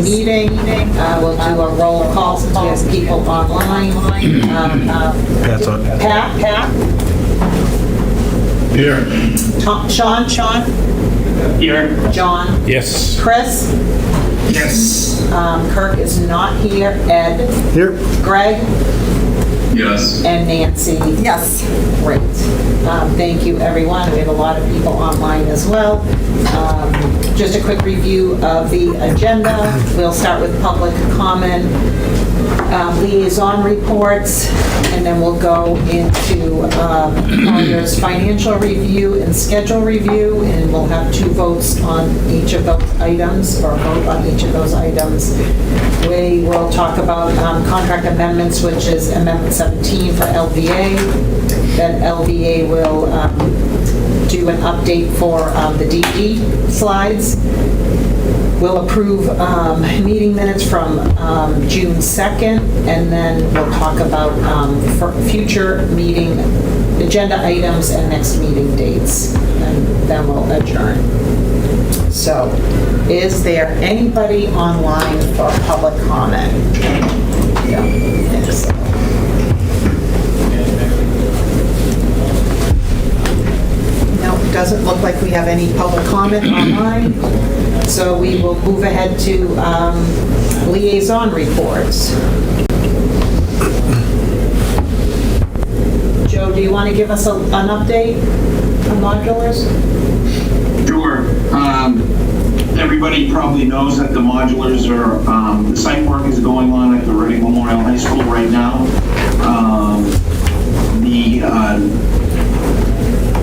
meeting. We'll do a roll call since we have people online. Pat's on. Pat? Here. Sean? Here. John? Yes. Chris? Yes. Kirk is not here. Ed? Here. Greg? Yes. And Nancy? Yes. Great. Thank you, everyone. We have a lot of people online as well. Just a quick review of the agenda. We'll start with public comment, liaison reports, and then we'll go into Colliers' financial review and schedule review, and we'll have 2 votes on each of those items, or a vote on each of those items. We will talk about contract amendments, which is Amendment 17 for LVA. Then LVA will do an update for the DD slides. We'll approve meeting minutes from June 2nd, and then we'll talk about for future meeting agenda items and next meeting dates, and then we'll adjourn. So, is there anybody online for public comment? Yeah, thanks. No, it doesn't look like we have any public comment online. So we will move ahead to liaison reports. Joe, do you want to give us an update on modulars? Sure. Everybody probably knows that the modulars are, the site work is going on at the Reading Memorial High School right now.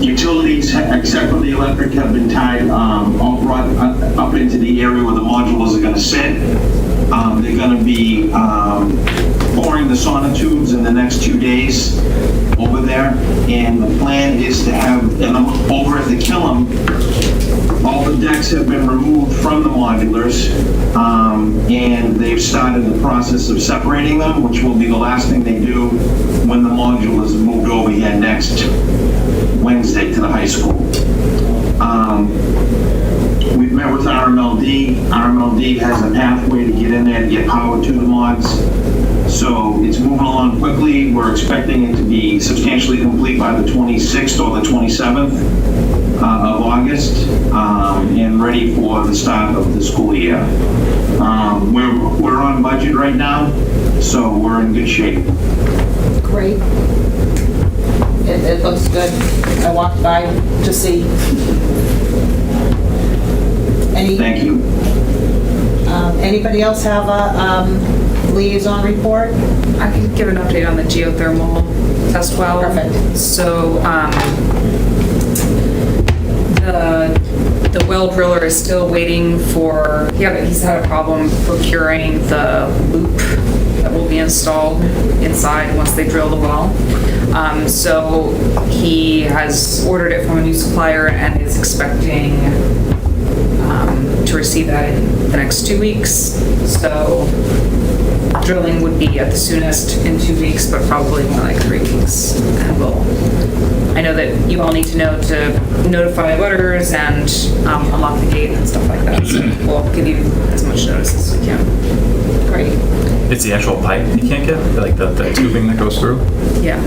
Utilities, except for the electric, have been tied, all brought up into the area where the modulars are going to sit. They're going to be pouring the sonotubes in the next 2 days over there, and the plan is to have, and over at the Killam, all the decks have been removed from the modulars, and they've started the process of separating them, which will be the last thing they do when the modulars are moved over here next Wednesday to the high school. We've met with RMLD. RMLD has a pathway to get in there to get power to the mods. So it's moving along quickly. We're expecting it to be substantially complete by the 26th or the 27th of August, and ready for the start of the school year. We're on budget right now, so we're in good shape. Great. It looks good. I walked by to see. Thank you. Anybody else have a liaison report? I can give an update on the geothermal test well. Perfect. So, the well driller is still waiting for, he's had a problem procuring the loop that will be installed inside once they drill the well. So he has ordered it from a new supplier and is expecting to receive that in the next 2 weeks. So drilling would be at the soonest in 2 weeks, but probably more like 3 weeks. And I know that you all need to know to notify butters and unlock the gate and stuff like that. So we'll give you as much notice as we can. Great. It's the actual pipe you can't get? Like the tubing that goes through? Yeah.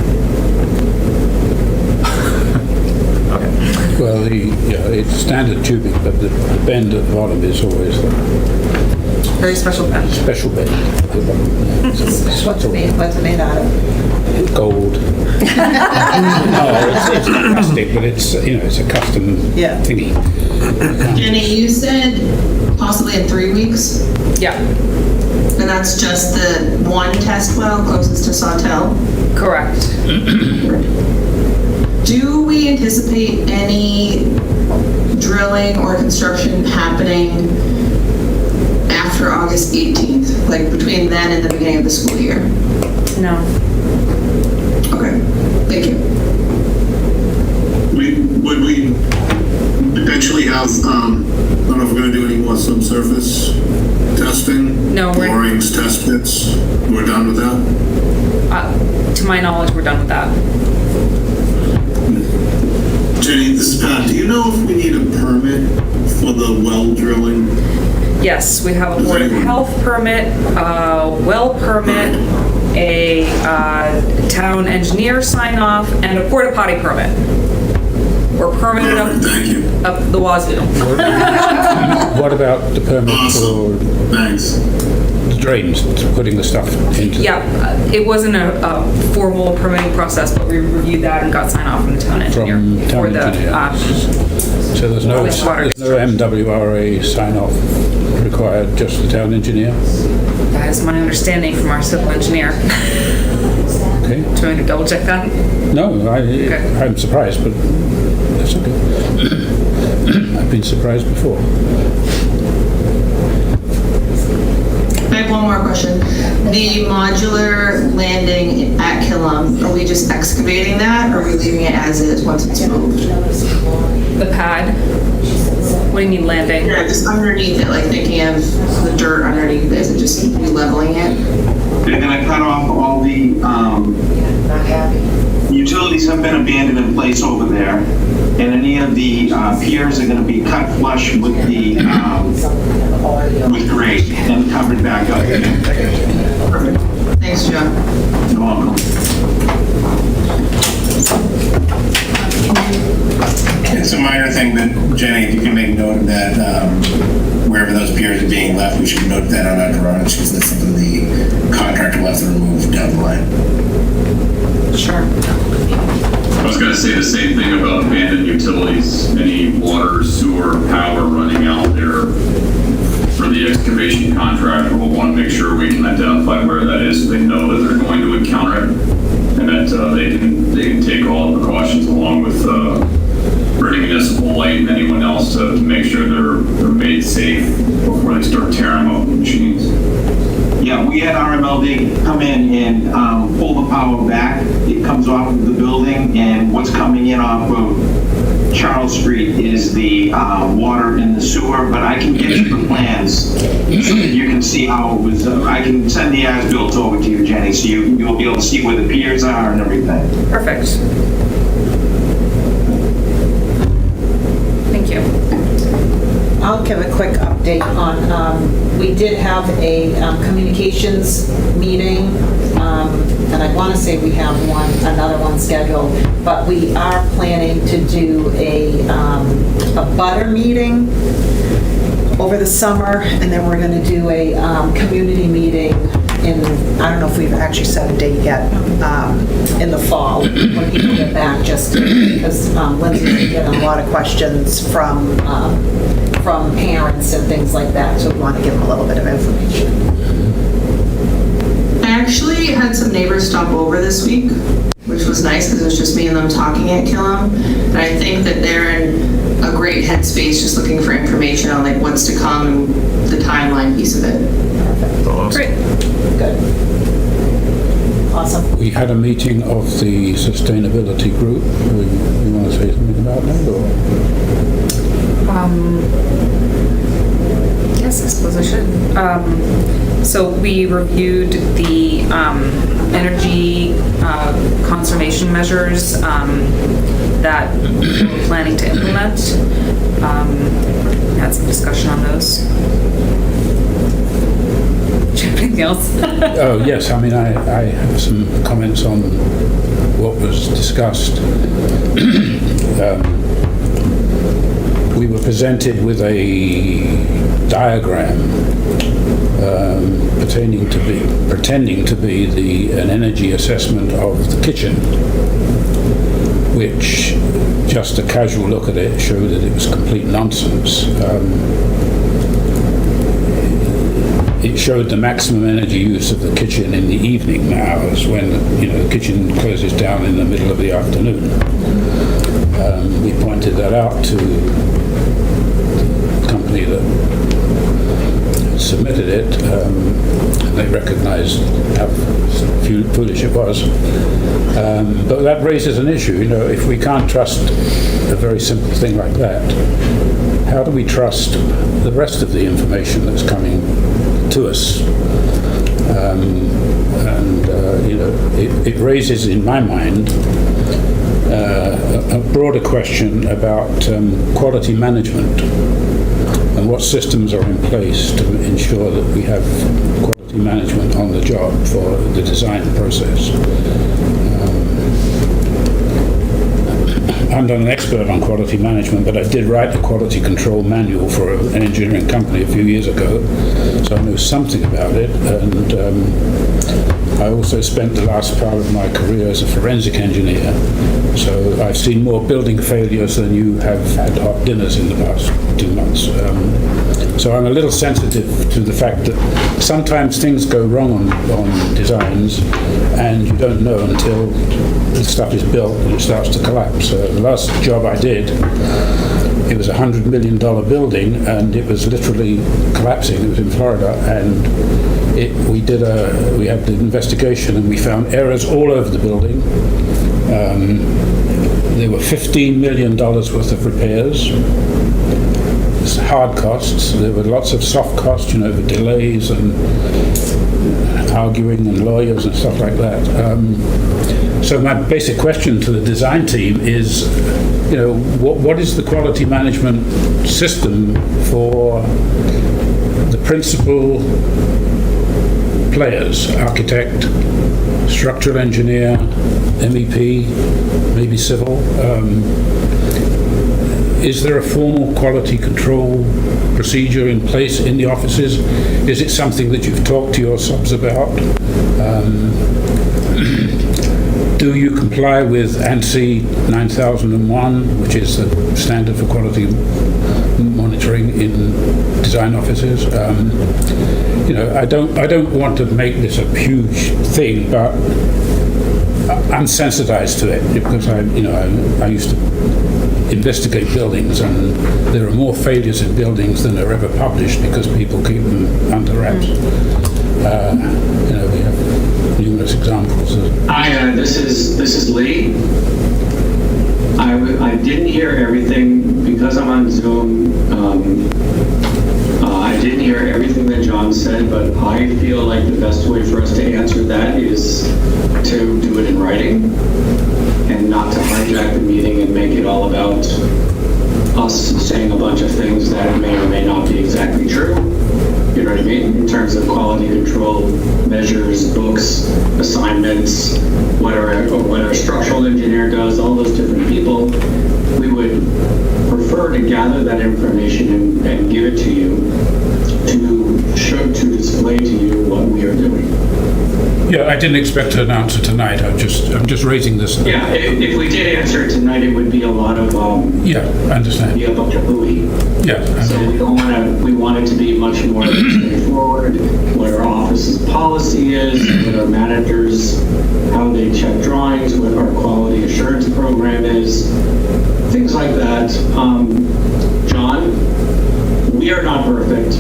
Okay. Well, it's standard tubing, but the bend at the bottom is always a Very special bench. special bend at the bottom. What's it made out of? Gold. No, it's not plastic, but it's it's a custom thingy. Jenny, you said possibly in 3 weeks, Yeah, and that's just the one test well closest to Sawtell. correct. Do we anticipate any drilling or construction happening after August 18th, like between then and the beginning of the school year? No. Okay, thank you. Would we potentially have, I don't know if we're going to do any more subsurface testing? No, Borings, test pits, we're done with that? To my knowledge, we're done with that. Jenny, this is Pat. Do you know if we need a permit for the well drilling Yes, we have a Board of Health permit, a well permit, a town engineer sign off, and a porta potty permit. We're permitted Thank you. up the wazoo. What about the permit for Thanks. the drains, putting the stuff into? Yeah, it wasn't a formal permitting process, but we reviewed that and got sign off from the town engineer. From town for the, engineer. So there's no MWRA sign off required, just the town engineer? That is my understanding from our civil engineer. Okay. Do you want me to double check that? No, I'm surprised, but that's okay. I've been surprised before. I have one more question. The modular landing at Killam, are we just excavating that, or are we leaving it as is once it's moved? The pad? What do you mean landing? Yeah, just underneath it, like thinking of the dirt underneath it, is it just leveling it? They're gonna cut off all the, utilities have been abandoned in place over there, and any of the piers are gonna be cut flush with the, with grade and covered back up. Perfect. Thanks, Joe. You're welcome. It's a minor thing, but Jenny, if you can make note of that, wherever those piers are being left, we should note that on our drawings, because that's something the contractor will have to remove down the line. Sure. I was going to say the same thing about abandoned utilities, any water, sewer, power running out there. For the excavation contractor, we'll want to make sure we can identify where that is so they know that they're going to encounter it, and that they can take all the precautions along with British Municipal Light and anyone else to make sure they're made safe before they start tearing them up with machines. Yeah, we had RMLD come in and pull the power back. It comes off of the building, and what's coming in off of Charles Street is the water in the sewer, but I can get you the plans so that you can see how it was. I can send the as-built over to you, Jenny, so you'll be able to see where the piers are and everything. Perfect. Thank you. I'll give a quick update on, we did have a communications meeting, and I want to say we have another one scheduled, but we are planning to do a butter meeting over the summer, and then we're going to do a community meeting in, I don't know if we've actually set a date yet, in the fall, when people get back, just because Lindsay's been getting a lot of questions from parents and things like that, so we want to give them a little bit of information. I actually had some neighbors stop over this week, which was nice because it was just me and them talking at Killam. And I think that they're in a great headspace just looking for information on like what's to come and the timeline piece of it. Great. Good. Awesome. We had a meeting of the sustainability group. You want to say something about that, or? Yes, I suppose I should. So we reviewed the energy conservation measures that we're planning to implement. Had some discussion on those. Do you have anything else? Oh, yes, I mean, I have some comments on what was discussed. We were presented with a diagram pretending to be an energy assessment of the kitchen, which, just a casual look at it, showed that it was complete nonsense. It showed the maximum energy use of the kitchen in the evening hours, when the kitchen closes down in the middle of the afternoon. We pointed that out to the company that submitted it, and they recognized how foolish it was. But that raises an issue, if we can't trust a very simple thing like that, how do we trust the rest of the information that's coming to us? It raises in my mind a broader question about quality management and what systems are in place to ensure that we have quality management on the job for the design process. I'm not an expert on quality management, but I did write a quality control manual for an engineering company a few years ago, so I know something about it. And I also spent the last part of my career as a forensic engineer, so I've seen more building failures than you have had hot dinners in the past 2 months. So I'm a little sensitive to the fact that sometimes things go wrong on designs, and you don't know until the stuff is built and it starts to collapse. The last job I did, it was a $100 million building, and it was literally collapsing. It was in Florida, and we had the investigation, and we found errors all over the building. There were $15 million worth of repairs, hard costs. There were lots of soft costs, with delays and arguing and lawyers and stuff like that. So my basic question to the design team is, what is the quality management system for the principal players, architect, structural engineer, MEP, maybe civil? Is there a formal quality control procedure in place in the offices? Is it something that you've talked to your subs about? Do you comply with ANSI 9001, which is the standard for quality monitoring in design offices? I don't want to make this a huge thing, but I'm sensitized to it because I used to investigate buildings, and there are more failures in buildings than are ever published because people keep them under wraps. We have numerous examples. Hi, this is Lee. I didn't hear everything because I'm on Zoom. I didn't hear everything that John said, but I feel like the best way for us to answer that is to do it in writing and not to hijack the meeting and make it all about us saying a bunch of things that may or may not be exactly true. You know what I mean? In terms of quality control measures, books, assignments, what a structural engineer does, all those different people, we would prefer to gather that information and give it to you to display to you what we are doing. Yeah, I didn't expect an answer tonight. I'm just raising this. Yeah, if we did answer it tonight, it would be a lot of yeah, I understand. Be a bunch of hooey. Yeah. So we want it to be much more straightforward. What our office's policy is, what our managers, how they check drawings, what our quality assurance program is, things like that. John, we are not perfect,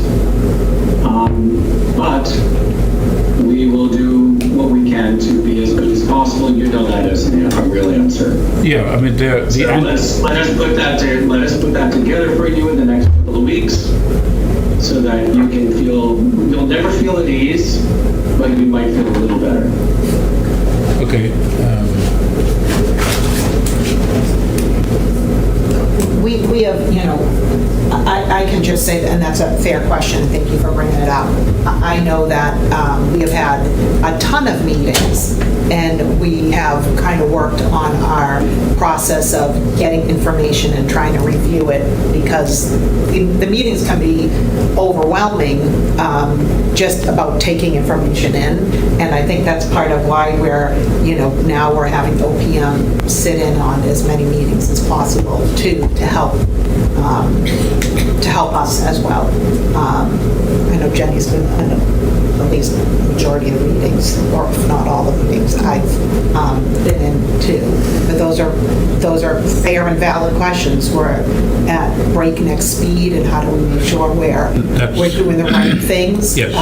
but we will do what we can to be as good as possible. You know that as a real answer. Yeah, I mean, let us put that together for you in the next couple of weeks, so that you can you'll never feel at ease, but you might feel a little better. Okay. We have, I can just say that, and that's a fair question. Thank you for bringing it up. I know that we have had a ton of meetings, and we have kind of worked on our process of getting information and trying to review it, because the meetings can be overwhelming just about taking information in. And I think that's part of why now we're having OPM sit in on as many meetings as possible to help us as well. I know Jenny's been in at least the majority of the meetings, or if not all the meetings I've been in too. But those are fair and valid questions. We're at breakneck speed, and how do we make sure we're doing the right things? Yes.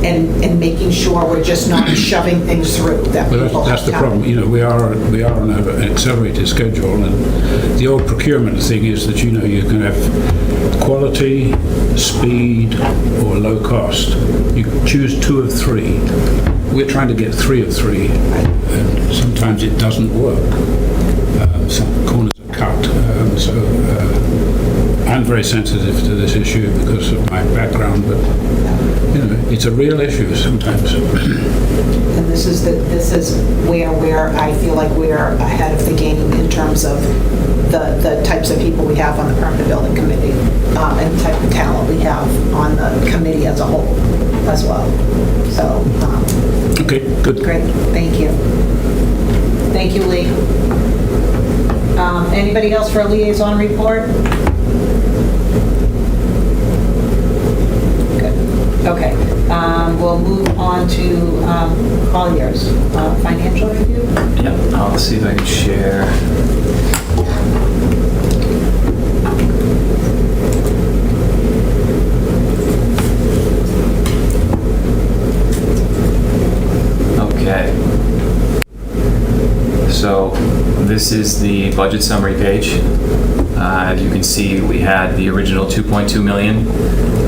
And making sure we're just not shoving things through that people that's the problem. We are on an accelerated schedule, and the old procurement thing is that you can have quality, speed, or low cost. You choose 2 of 3. We're trying to get 3 of 3, and sometimes it doesn't work. Some corners are cut. So I'm very sensitive to this issue because of my background, but it's a real issue sometimes. And this is where I feel like we're ahead of the game in terms of the types of people we have on the permanent building committee, and the type of talent we have on the committee as a whole as well. So, Okay, good. great, thank you. Thank you, Lee. Anybody else for a liaison report? Good. Okay. We'll move on to Collier's financial review. Yeah, I'll see if I can share. Okay. So this is the budget summary page. As you can see, we had the original 2.2 million.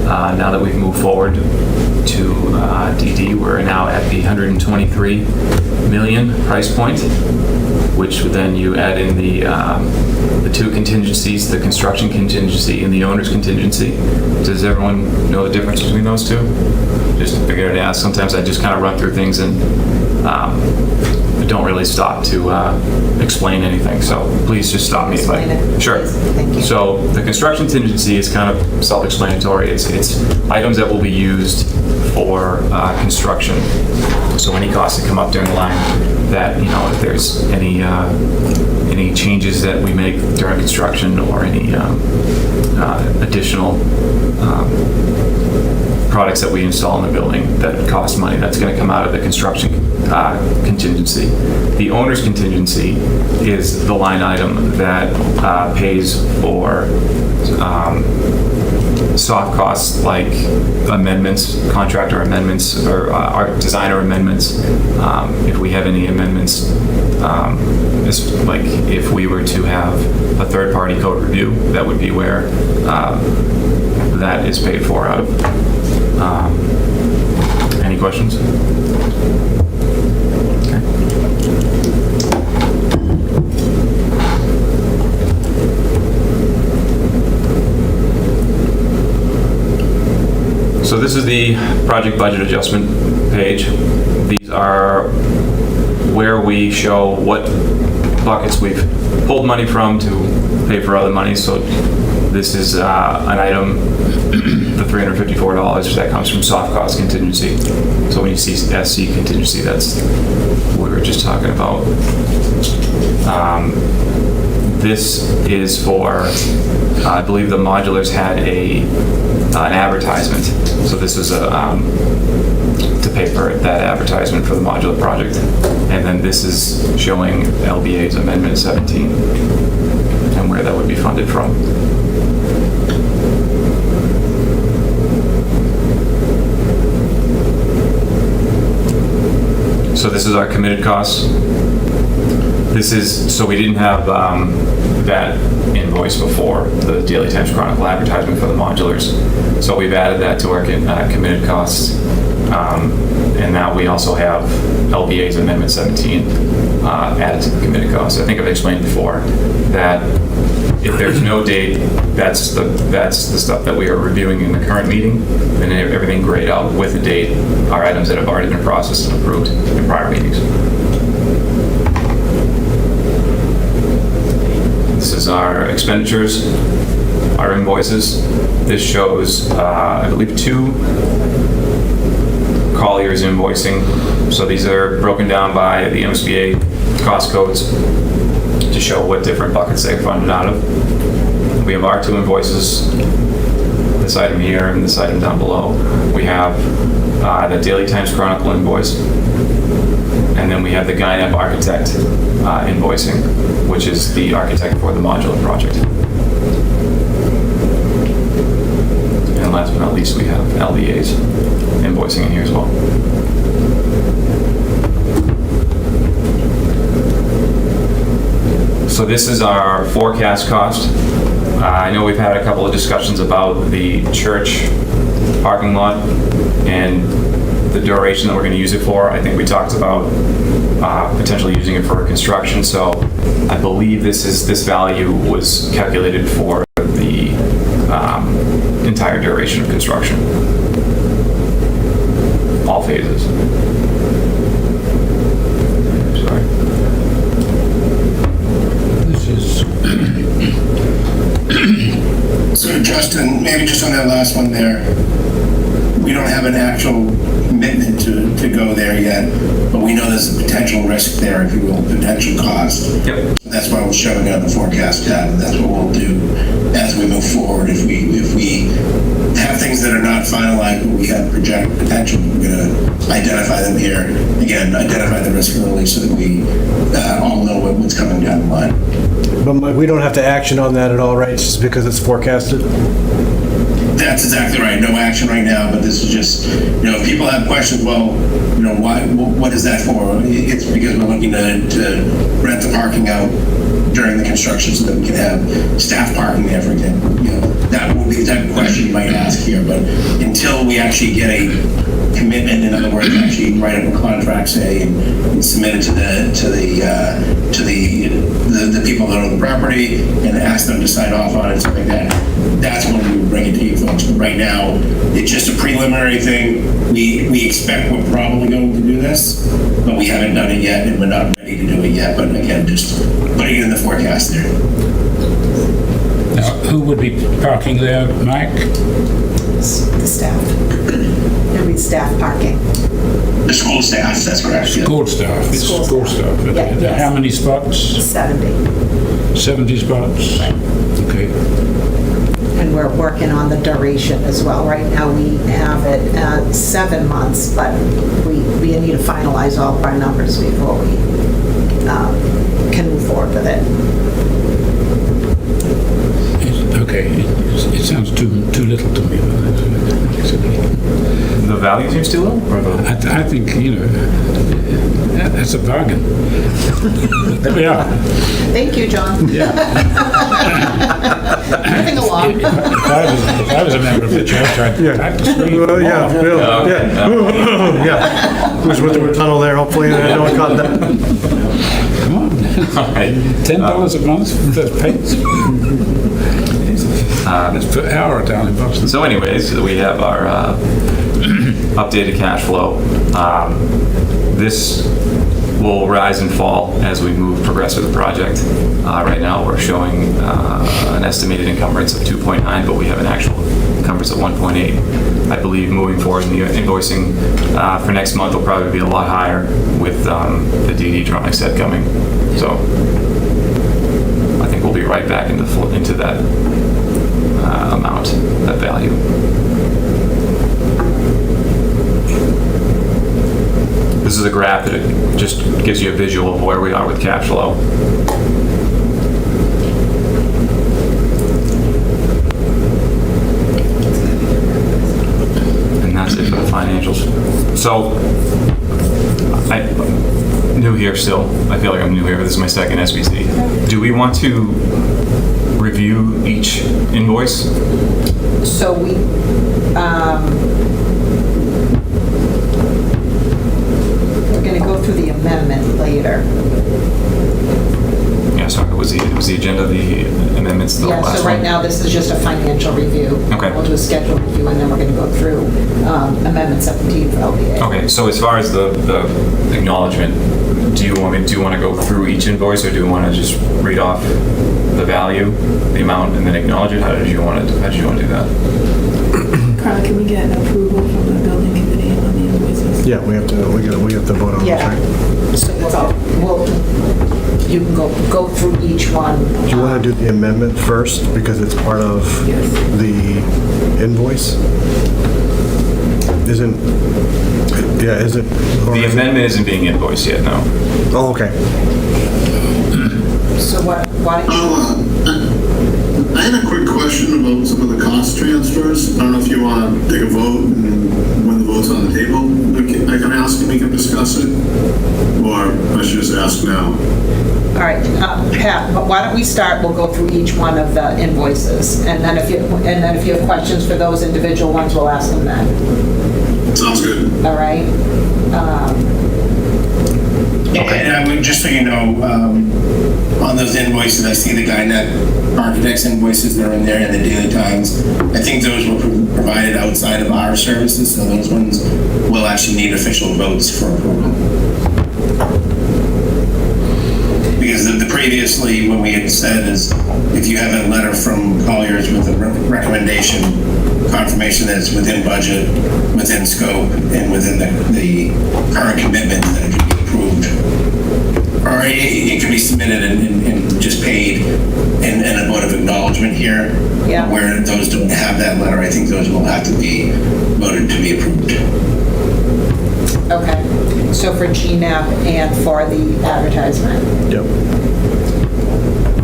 Now that we've moved forward to DD, we're now at the 123 million price point, which then you add in the two contingencies, the construction contingency and the owner's contingency. Does everyone know the difference between those two? Just figured I'd ask. Sometimes I just kind of run through things and don't really stop to explain anything. So please just stop me if I... Explain it. Sure. Thank you. So the construction contingency is kind of self-explanatory. It's items that will be used for construction. So any costs that come up during the line that, if there's any changes that we make during construction or any additional products that we install in the building that cost money, that's going to come out of the construction contingency. The owner's contingency is the line item that pays for soft costs like amendments, contractor amendments, or art designer amendments. If we have any amendments, like if we were to have a third-party code review, that would be where that is paid for out of. Any questions? Okay. So this is the project budget adjustment page. These are where we show what buckets we've pulled money from to pay for other money. So this is an item, the $354 that comes from soft cost contingency. So when you see SC contingency, that's what we were just talking about. This is for, I believe the modulars had an advertisement. So this is to pay for that advertisement for the modular project. And then this is showing LBA's Amendment 17 and where that would be funded from. So this is our committed costs. This is, so we didn't have that invoice before, the Daily Times Chronicle advertisement for the modulars. So we've added that to our committed costs. And now we also have LBA's Amendment 17 added to the committed costs. I think I've explained before that if there's no date, that's the stuff that we are reviewing in the current meeting, and everything grayed out with the date are items that have already been processed and approved in prior meetings. This is our expenditures, our invoices. This shows, I believe, 2 Collier's invoicing. So these are broken down by the MSBA cost codes to show what different buckets they're funded out of. We have our 2 invoices, this item here and this item down below. We have the Daily Times Chronicle invoice, and then we have the Guynep Architect invoicing, which is the architect for the modular project. And last but not least, we have LDA's invoicing in here as well. So this is our forecast cost. I know we've had a couple of discussions about the church parking lot and the duration that we're going to use it for. I think we talked about potentially using it for construction. So I believe this value was calculated for the duration of construction. All phases. Sorry. This is, So Justin, maybe just on that last one there, we don't have an actual commitment to go there yet, but we know there's a potential risk there, if you will, potential cost. Yep. That's why we're showing it on the forecast tab, and that's what we'll do as we move forward. If we have things that are not finalized, but we have project potential, we're gonna identify them here. Again, identify the risk early so that we all know what's coming down the line. But we don't have to action on that at all, right? Just because it's forecasted? That's exactly right. No action right now, but this is just, if people have questions, well, what is that for? It's because we're looking to rent the parking out during the construction so that we can have staff parking there, for example. That will be the type of question you might ask here, but until we actually get a commitment, in other words, actually write up a contract, say, and submit it to the people that own the property and ask them to sign off on it and stuff like that, that's when we would bring it to you folks. But right now, it's just a preliminary thing. We expect we're probably going to do this, but we haven't done it yet, and we're not ready to do it yet. But again, just putting it in the forecast there. now, who would be parking there, Mike? The staff. There'll be staff parking. The school staff, that's correct. Yeah. School staff. It's School school staff. staff. Okay. Yeah, yes. How many spots? 70. 70 spots? Okay. And we're working on the duration as well. Right now, we have it at 7 months, but we need to finalize all of our numbers before we can move forward with it. Okay, it sounds too little to me. The value seems too low? Or the... I think, that's a bargain. There we are. Thank you, John. Moving along. If I was a member of the church, I'd scream. Well, yeah, Oh, okay. yeah. Yeah. Wish with the tunnel there, hopefully no one caught that. Come on. $10 a month for paints. It's per hour down in Boston. So anyways, we have our updated cash flow. This will rise and fall as we progress with the project. Right now, we're showing an estimated encumbrance of 2.9, but we have an actual encumbrance of 1.8. I believe moving forward in the invoicing for next month will probably be a lot higher with the DD drawing set coming. So I think we'll be right back into that amount, that value. This is a graph that it just gives you a visual of where we are with cash flow. And that's it for the financials. So, I'm new here still. I feel like I'm new here, but this is my second SBC. Do we want to review each invoice? So we're going to go through the amendment later. Yeah, sorry, was the agenda the amendments the Yeah, last so right one? now, this is just a financial review. Okay. We'll do a scheduled review, and then we're going to go through Amendment 17 for LDA. Okay, so as far as the acknowledgement, do you want to go through each invoice, or do you want to just read off the value, the amount, and then acknowledge it? How did you want to do that? Carla, can we get approval from the building committee on the invoices? Yeah, we have to vote on this, Yeah. right? So you can go through each one. Do you want to do the amendment first because it's part of the invoice? Isn't? The amendment isn't being invoiced yet, no. Oh, okay. So why don't you... I had a quick question about some of the cost transfers. I don't know if you want to take a vote and when the vote's on the table, I can ask and we can discuss it, or I should just ask now. All right, Pat, but why don't we start, we'll go through each one of the invoices, and then if you have questions for those individual ones, we'll ask them then. Sounds good. All right? And I would, just so you know, on those invoices, I see the Guynet Architects invoices that are in there and the Daily Times. I think those were provided outside of our services, so those ones will actually need official votes for approval. Because the previously, what we had said is, if you have a letter from Colliers with a recommendation, confirmation that it's within budget, within scope, and within the current commitment, that it can be approved. Or it can be submitted and just paid and a vote of acknowledgement here. Yeah. Where those don't have that letter, I think those will have to be voted to be approved. Okay, so for GNAP and for the advertisement. Yep.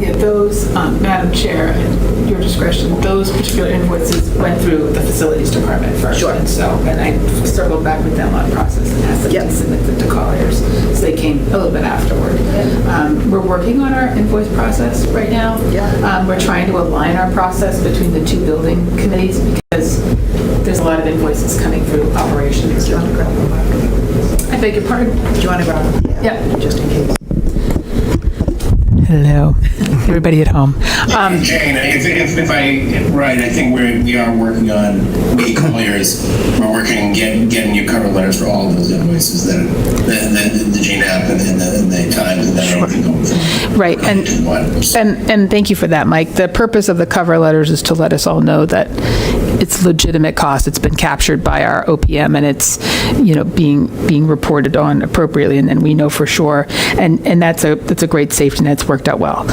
Yeah, those, Madam Chair, at your discretion, those particular invoices went through the facilities department first. Sure. And I circled back with them on process and asked them to submit them to Colliers. So they came a little bit afterward. We're working on our invoice process right now. Yeah. We're trying to align our process between the two building committees because there's a lot of invoices coming through operations. Do you want to grab them? I beg your pardon? Do you want to grab them? Yeah. Just in case. Hello, everybody at home. Jane, if I think we are working on, we Colliers, we're working on getting you cover letters for all of those invoices that the GNAP and the Times and that everything going from. Right, and thank you for that, Mike. The purpose of the cover letters is to let us all know that it's legitimate cost. It's been captured by our OPM and it's, being reported on appropriately, and then we know for sure. And that's a great safety net. It's worked out well.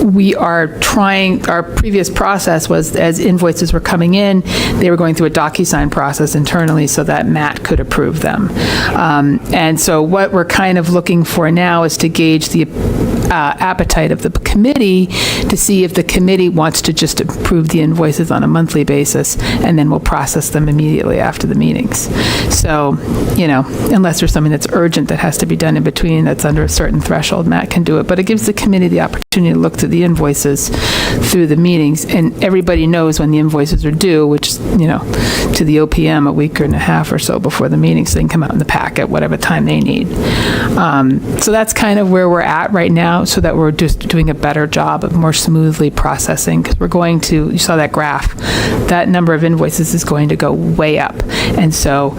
We are trying, our previous process was as invoices were coming in, they were going through a DocuSign process internally so that Matt could approve them. And so what we're kind of looking for now is to gauge the appetite of the committee to see if the committee wants to just approve the invoices on a monthly basis, and then we'll process them immediately after the meetings. So, unless there's something that's urgent that has to be done in between that's under a certain threshold, Matt can do it. But it gives the committee the opportunity to look through the invoices through the meetings, and everybody knows when the invoices are due, which, to the OPM a week and a half or so before the meeting, so they can come out in the packet whatever time they need. So that's kind of where we're at right now, so that we're just doing a better job of more smoothly processing, because we're going to, you saw that graph, that number of invoices is going to go way up. And so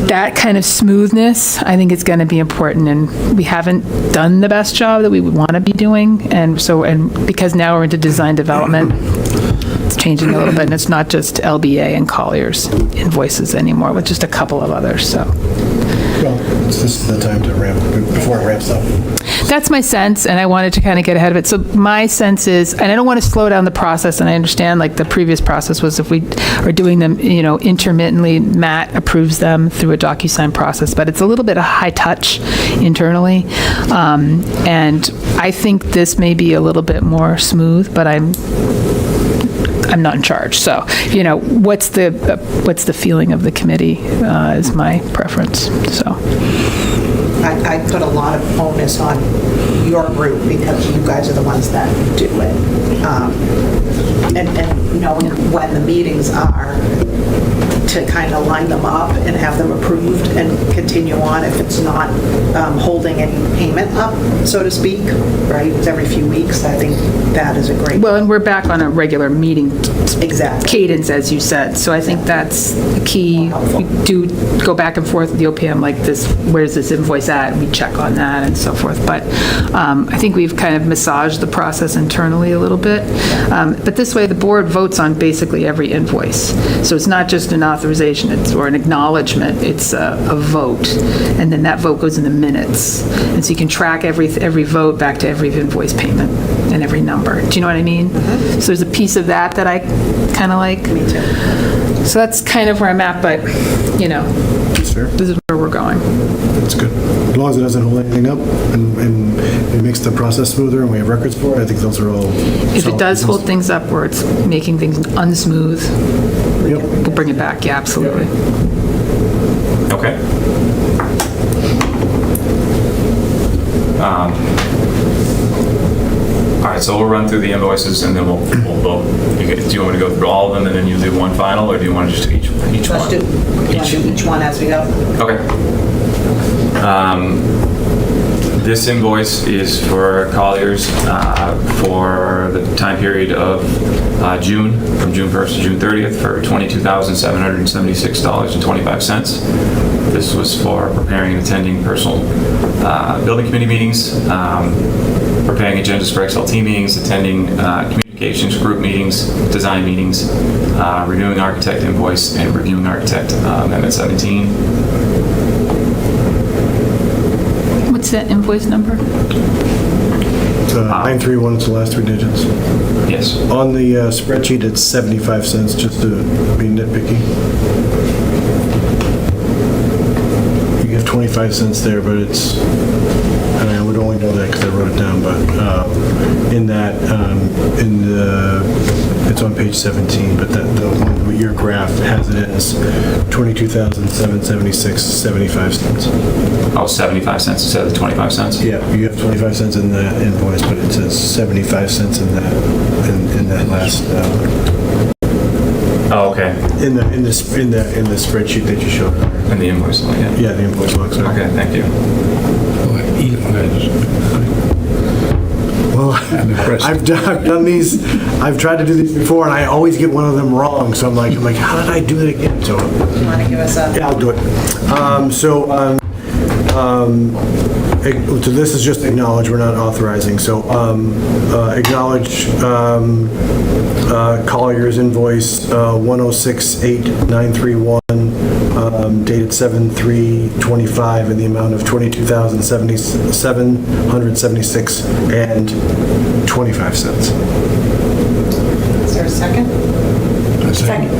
that kind of smoothness, I think, is going to be important, and we haven't done the best job that we would want to be doing. And because now we're into design development, it's changing a little bit, and it's not just LBA and Colliers invoices anymore, with just a couple of others, so. Well, this is the time to ramp, before it ramps up. That's my sense, and I wanted to kind of get ahead of it. So my sense is, and I don't want to slow down the process, and I understand like the previous process was if we are doing them, intermittently, Matt approves them through a DocuSign process, but it's a little bit of high touch internally. And I think this may be a little bit more smooth, but I'm not in charge. So, what's the feeling of the committee is my preference. So. I put a lot of onus on your group because you guys are the ones that do it. And knowing when the meetings are, to kind of line them up and have them approved and continue on if it's not holding any payment up, so to speak, right? It's every few weeks. I think that is a great... Well, and we're back on a regular meeting cadence, as you said. So I think that's the key. We do go back and forth with the OPM like this, where's this invoice at? We check on that and so forth. But I think we've kind of massaged the process internally a little bit. But this way, the board votes on basically every invoice. So it's not just an authorization or an acknowledgement, it's a vote. And then that vote goes in the minutes. And so you can track every vote back to every invoice payment and every number. Do you know what I mean? Mm-hmm. So there's a piece of that I kind of like. Me too. So that's kind of where I'm at, but, That's fair. this is where we're going. That's good. As long as it doesn't hold anything up and it makes the process smoother and we have records for it, I think those are all... If it does hold things up where it's making things unsmooth, we'll bring it back. Yeah, absolutely. Okay. All right, so we'll run through the invoices and then we'll vote. Do you want me to go through all of them and then you do one final, or do you want to just do each one? Let's do each one as we go. Okay. This invoice is for Colliers for the time period of June, from June 1st to June 30th, for $22,776.25. This was for preparing and attending personal building committee meetings, preparing agendas for XLT meetings, attending communications group meetings, design meetings, reviewing architect invoice, and reviewing architect amendment 17. What's that invoice number? 931 is the last three digits. Yes. On the spreadsheet, it's 75 cents, just to be nitpicky. You get 25 cents there, but it's, and I would only know that because I wrote it down, but in that, it's on page 17, but the one with your graph has it as 22,776.75 cents. Oh, 75 cents instead of 25 cents? Yeah, you have 25 cents in that invoice, but it says 75 cents in that last, Oh, okay. in the spreadsheet that you showed. In the invoice, yeah. Yeah, the invoice looks. Okay, thank you. Well, I've done these, I've tried to do these before, and I always get one of them wrong, so I'm like, how did I do it again? So, You want to give us a... yeah, I'll do it. So this is just acknowledge, we're not authorizing, so acknowledge Collier's invoice 1068931, dated 7/3/25, in the amount of $22,776.25. Is there a second? Second.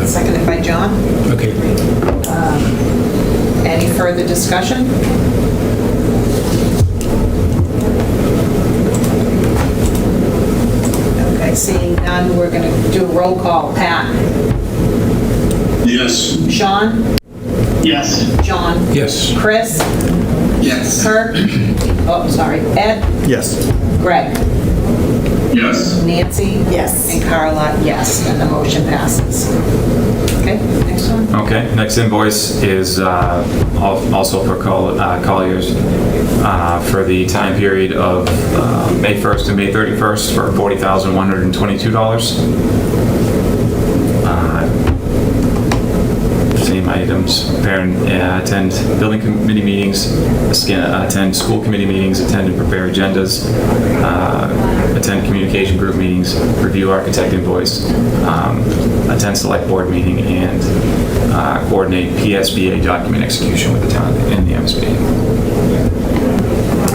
Seconded by John. Okay. Any further discussion? Okay, seeing none, we're going to do a roll call. Pat? Yes. Sean? Yes. John? Yes. Chris? Yes. Kirk? Oh, sorry. Ed? Yes. Greg? Yes. Nancy? Yes. And Carla, yes, and the motion passes. Okay, next one. Okay, next invoice is also for Colliers for the time period of May 1st to May 31st for $40,122. Same items: prepare and attend building committee meetings, attend school committee meetings, attend and prepare agendas, attend communication group meetings, review architect invoice, attend select board meeting, and coordinate PSBA document execution with the town in the MSBA.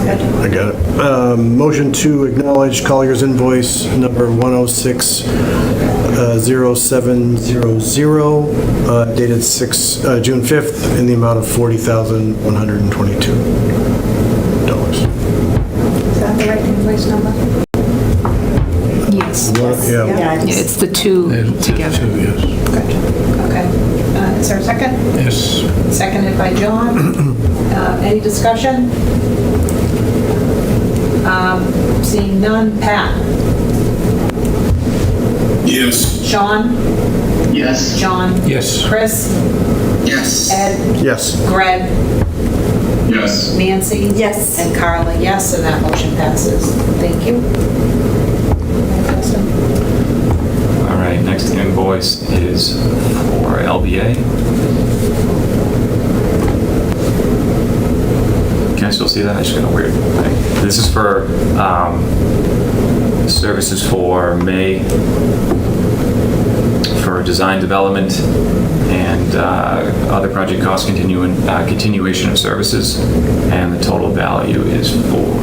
I got it. Motion to acknowledge Collier's invoice number 1060700, dated June 5th, in the amount of $40,122. Is that the right invoice number? Yes. Yeah. Yeah, Yeah, it's the two together. Yes. Okay. Is there a second? Yes. Seconded by John. Any discussion? Seeing none. Pat? Yes. Sean? Yes. John? Yes. Chris? Yes. Ed? Yes. Greg? Yes. Nancy? Yes. And Carla, yes, and that motion passes. Thank you. All right, next invoice is for LBA. Can I still see that? I just got a weird thing. This is for services for May, for design development and other project cost continuation of services, and the total value is for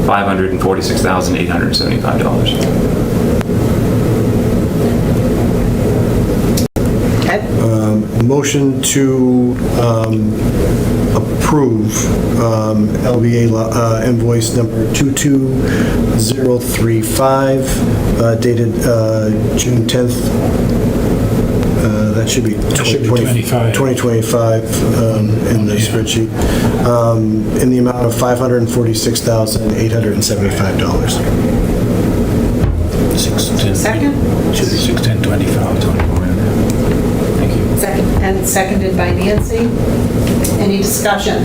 $546,875. Okay. Motion to approve LBA invoice number 22035, dated June 10th. That should be 2025. 2025 in the spreadsheet, in the amount of $546,875. Second? Should be 61025. Thank you. Second. and seconded by Nancy. Any discussion?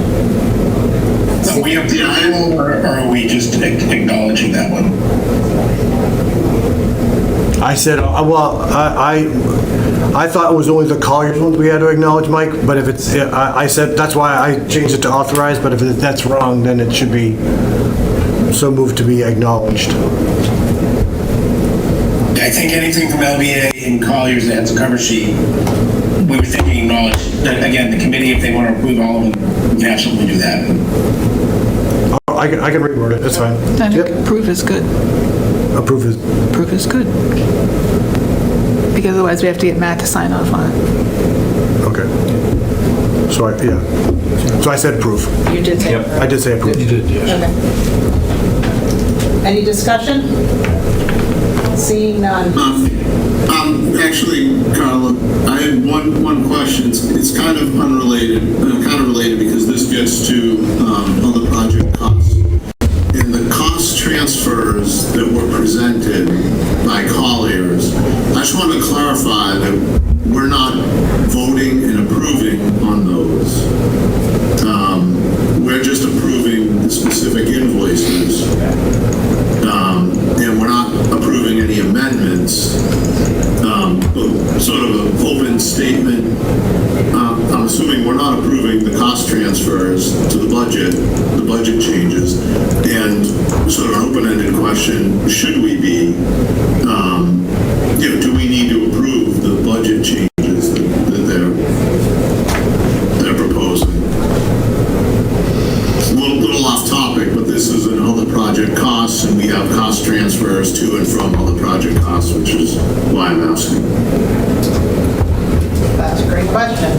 Are we approval or are we just acknowledging that one? I said, well, I thought it was only the Colliers ones we had to acknowledge, Mike, but if it's, I said, that's why I changed it to authorize, but if that's wrong, then it should be so moved to be acknowledged. I think anything from LBA and Colliers that has a cover sheet, we were thinking acknowledge. Again, the committee, if they want to approve all of them, we can absolutely do that. I can reword it, that's fine. I think Yep, approve is good. approve is, Approve is good. Because otherwise we have to get Matt to sign off on it. okay. So yeah. So I said approve. You did say. Yep. I did say approve. You did, yes. Okay. Any discussion? Seeing none. Actually, Carla, I had one question. It's kind of unrelated, because this gets to other project costs. In the cost transfers that were presented by Colliers, I just want to clarify that we're not voting and approving on those. We're just approving the specific invoices. And we're not approving any amendments. Sort of an open statement. I'm assuming we're not approving the cost transfers to the budget changes, and sort of an open-ended question: should we be? Do we need to approve the budget changes that they're proposing? It's a little off topic, but this is another project costs, and we have cost transfers to and from other project costs, which is why I'm asking. That's a great question.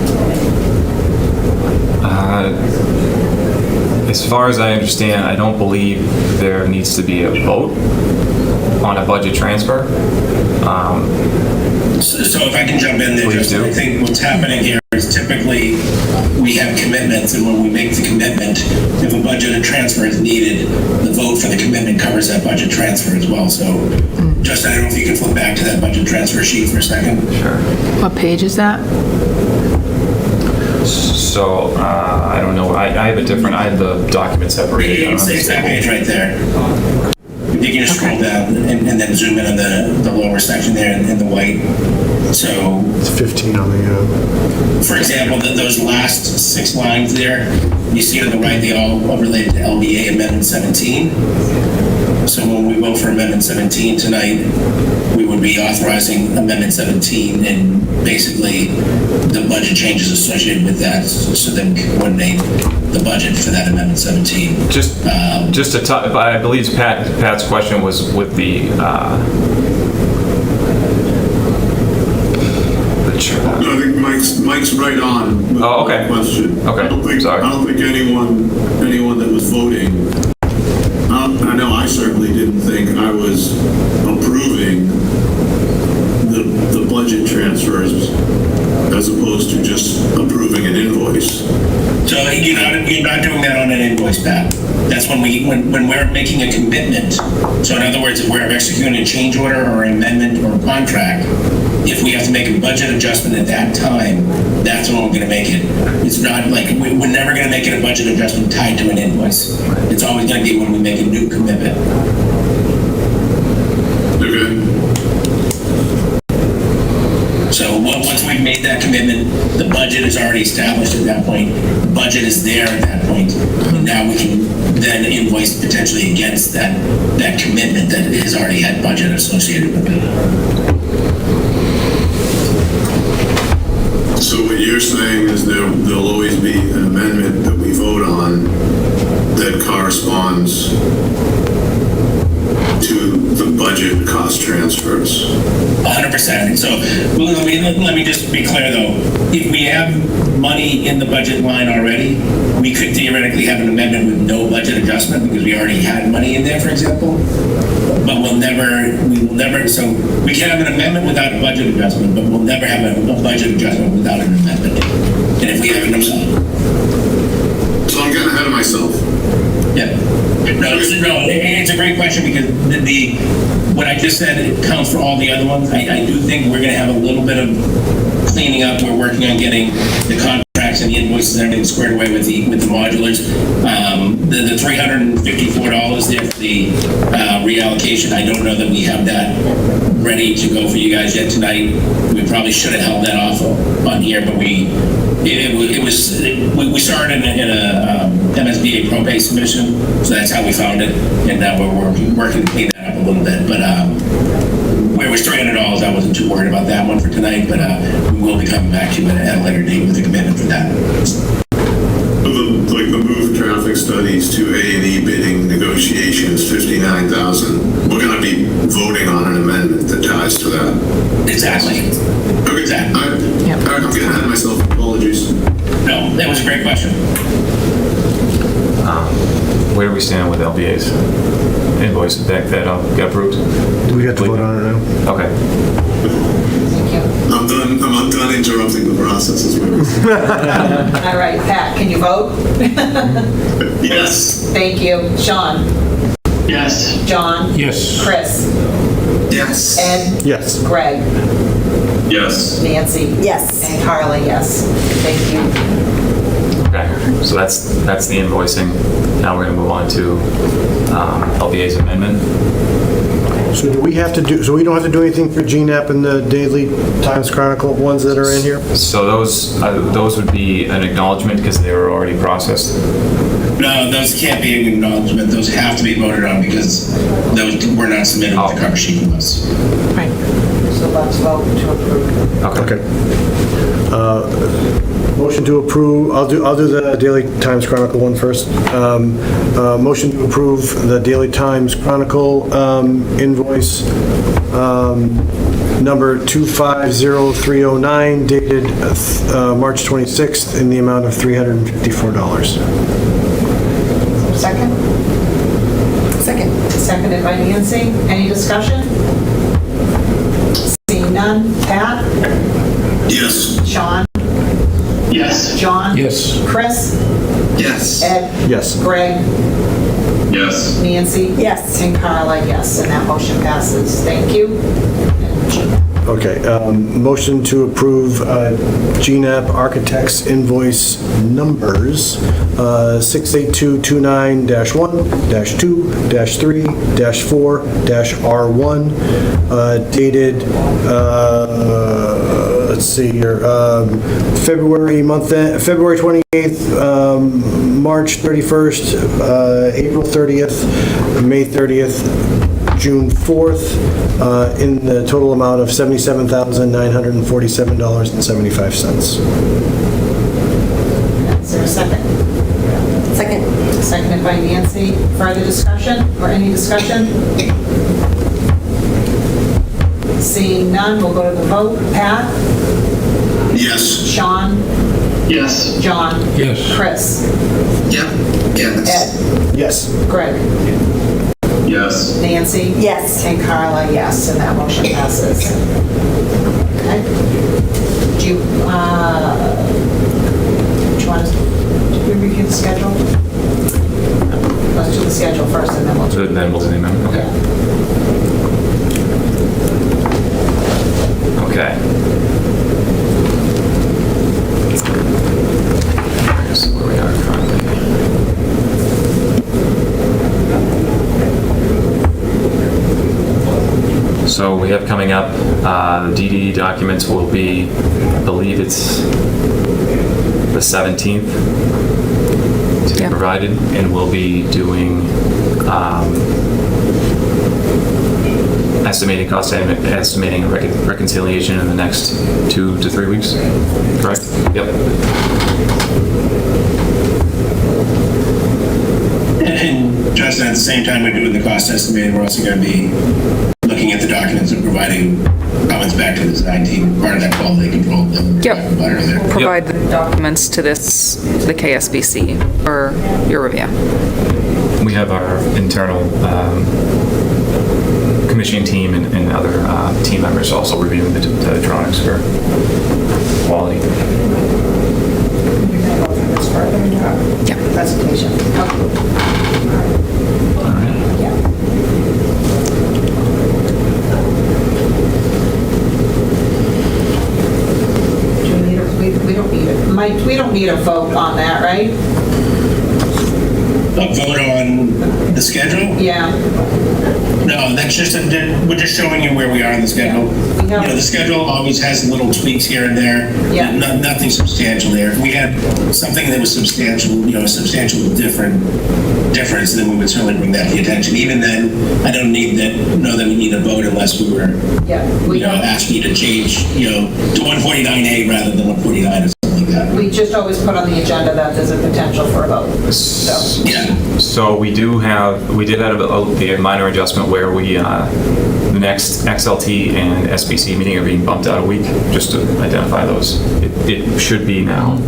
As far as I understand, I don't believe there needs to be a vote on a budget transfer. So if I can jump in there, Please just, do. I think what's happening here is typically we have commitments, and when we make the commitment, if a budget transfer is needed, the vote for the commitment covers that budget transfer as well. So just, I don't know if you can flip back to that budget transfer sheet for a second. Sure. What page is that? So, I don't know, I have a different, I have the document separated. It's that page right there. You can just scroll down and then zoom in on the lower section there in the white. So, It's 15 on the, for example, those last 6 lines there, you see on the right, they all related to LBA Amendment 17. So when we vote for Amendment 17 tonight, we would be authorizing Amendment 17 and basically the budget changes associated with that, so that we can coordinate the budget for that Amendment 17. Just to talk, I believe Pat's question was with the No, I think Mike's right on with Oh, okay. the question. Okay, I don't think anyone that was voting, I know I certainly didn't think I was approving the budget transfers as opposed to just approving an invoice. So you're not doing that on an invoice, Pat. That's when we're making a commitment. So in other words, if we're executing a change order or an amendment or a contract, if we have to make a budget adjustment at that time, that's when we're going to make it. It's not like, we're never going to make it a budget adjustment tied to an invoice. It's always going to be when we make a new commitment. Okay. So once we've made that commitment, the budget is already established at that point. The budget is there at that point. And now we can then invoice potentially against that commitment that has already had budget associated with it. So what you're saying is there'll always be an amendment that we vote on that corresponds to the budget cost transfers. 100%. So let me just be clear though. If we have money in the budget line already, we could theoretically have an amendment with no budget adjustment because we already had money in there, for example. But we will never, so we can have an amendment without a budget adjustment, but we'll never have a budget adjustment without an amendment. And if we have an amendment. So I'm getting ahead of myself. Yeah. it's a great question because what I just said, it counts for all the other ones. I do think we're gonna have a little bit of cleaning up. We're working on getting the contracts and the invoices and everything squared away with the modulars. The $354 there for the reallocation, I don't know that we have that ready to go for you guys yet tonight. We probably should have held that off on here, but we started in a MSBA pro-pay submission, so that's how we found it, and now we're working to clean that up a little bit. But where it was $300, I wasn't too worried about that one for tonight, but we will be coming back to you at a later date with a commitment for that. Like the move traffic studies to A&E bidding negotiations, $59,000. We're going to be voting on an amendment that ties to that. Exactly. Okay. Exactly. I'm getting ahead of myself. Apologies. No, that was a great question. Where do we stand with LBA's invoice that got approved? Do we have to vote on it now? Okay. I'm done interrupting the process as well. All right, Pat, can you vote? Yes. Thank you. Sean? Yes. John? Yes. Chris? Yes. Ed? Yes. Greg? Yes. Nancy? Yes. And Carla, yes. Thank you. Okay, so that's the invoicing. Now we're gonna move on to LBA's amendment. So do we have to do, so we don't have to do anything for GNAP and the Daily Times Chronicle ones that are in here? So those would be an acknowledgement because they were already processed. No, those can't be an acknowledgement. Those have to be voted on because those were not submitted with the cover sheet from us. Right. So let's vote to approve. Okay. Motion to approve, I'll do the Daily Times Chronicle one first. Motion to approve the Daily Times Chronicle invoice number 250309 dated March 26th in the amount of $354. Second? Second. Seconded by Nancy. Any discussion? Seeing none. Pat? Yes. Sean? Yes. John? Yes. Chris? Yes. Ed? Yes. Greg? Yes. Nancy? Yes. And Carla, yes, and that motion passes. Thank you. Okay, motion to approve GNAP Architects invoice numbers 68229-1-2-3-4-R1 dated, let's see here, February 28th, March 31st, April 30th, May 30th, June 4th, in the total amount of $77,947.75. Is there a second? Second. Seconded by Nancy. Further discussion or any discussion? Seeing none, we'll go to the vote. Pat? Yes. Sean? Yes. John? Yes. Chris? Yep. Yes. Ed? Yes. Greg? Yes. Nancy? Yes. And Carla, yes, and that motion passes. Okay. Do you want to review the schedule? Let's do the schedule first and then we'll do Then we'll do the amendment. Okay. Okay. Here's where we are currently. So we have coming up, the DD documents will be, I believe it's the 17th to be Yeah. provided, and we'll be doing estimating cost, estimating a reconciliation in the next 2 to 3 weeks, correct? Yep. And Justin, at the same time we're doing the cost estimating, we're also going to be looking at the documents and providing comments back to the design team, part of that quality control that we were Yep. talking about earlier. Provide the documents to the KSBC for your review. We have our internal commissioning team and other team members also reviewing the drawings for quality. You're going to go through this further in your Yeah. presentation. Okay. we don't need a vote on that, right? A vote on the schedule? Yeah. No, that's just, we're just showing you where we are in the schedule. You Yeah. know, the schedule always has little tweaks here and there. Yeah. Nothing substantial there. If we had something that was substantial, you know, a substantial difference, then we would certainly bring that to your attention. Even then, I don't know that we need a vote unless we were, Yeah. We you know, don't. asking you to change, you know, to 149A rather than 149 or something like that. We just always put on the agenda that there's a potential for a vote. So, Yeah. So we did have a minor adjustment where the next XLT and SBC meeting are being bumped out a week, just to identify those. It should be now,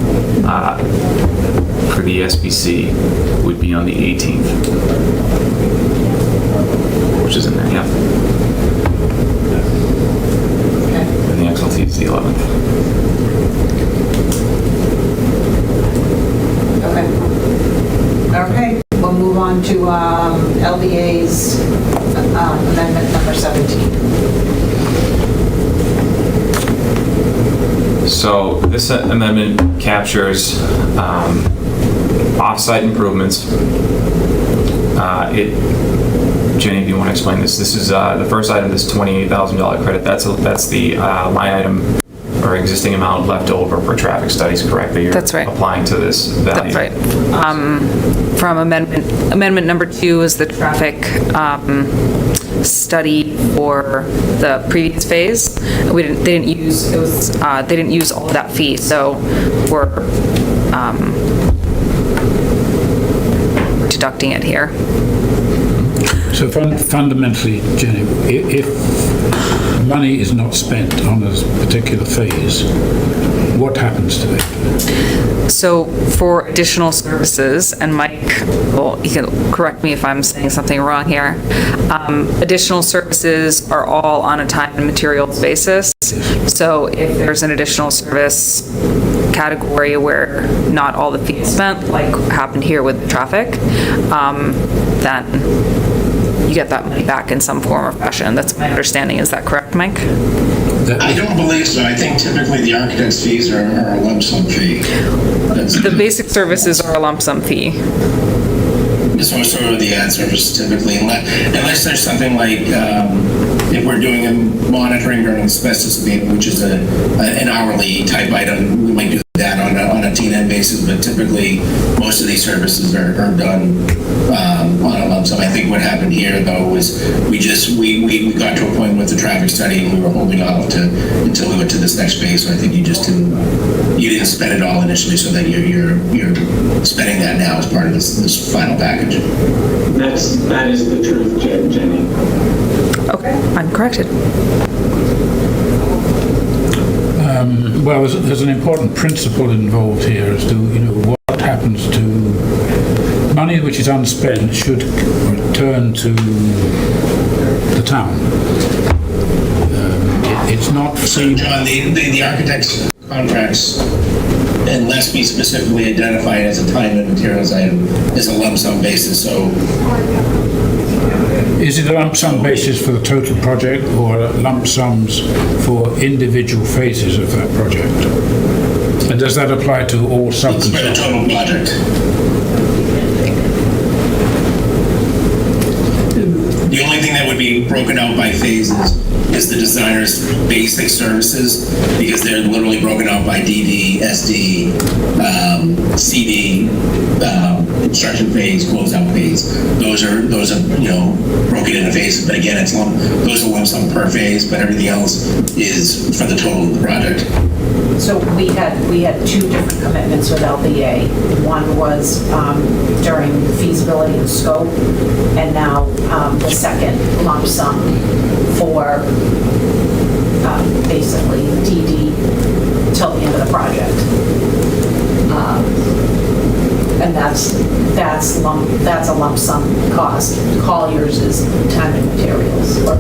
for the SBC, would be on the 18th, which is in there, yeah. okay. And the XLT is the 11th. Okay, we'll move on to LBA's amendment number 17. So this amendment captures off-site improvements. Jenny, do you want to explain this? This is the first item, this $28,000 credit. That's the line item or existing amount left over for traffic studies, correct? That you're That's right. applying to this value. That's right. From amendment number 2 is the traffic study for the previous phase. They didn't use all of that fee, so we're deducting it here. So fundamentally, Jenny, if money is not spent on a particular phase, what happens to it? So for additional services, and Mike, well, you can correct me if I'm saying something wrong here, additional services are all on a time and materials basis. So if there's an additional service category where not all the fee is spent, like happened here with the traffic, then you get that money back in some form or fashion. That's my understanding. Is that correct, Mike? I don't believe so. I think typically the architect's fees are a lump sum fee. The basic services are a lump sum fee. This was sort of the ad service typically, unless there's something like, if we're doing a monitoring during asbestos abatement, which is an hourly type item, we might do that on a T&M basis, but typically most of these services are done on a lump sum. I think what happened here though was we got to a point with the traffic study and we were holding off until we went to this next phase. So I think you didn't spend it all initially, so that you're spending that now as part of this final package. That is the truth, Jenny. Okay, I'm corrected. Well, there's an important principle involved here as to, you know, what happens to money which is unspent should return to the town. It's not So, John, the architect's contracts, unless we specifically identify it as a time and materials item, is a lump sum basis. So, is it a lump sum basis for the total project or lump sums for individual phases of that project? And does that apply to all it's for the subcontractors? total project. The only thing that would be broken out by phases is the designer's basic services, because they're literally broken out by DD, SD, CD, construction phase, closeout phase. Those are broken into phases. But again, those are lump sum per phase, but everything else is for the total of the project. So we had two different commitments with LBA. One was during feasibility and scope, and now the second lump sum for basically DD till the end of the project. And that's a lump sum cost. Collier's is time and materials or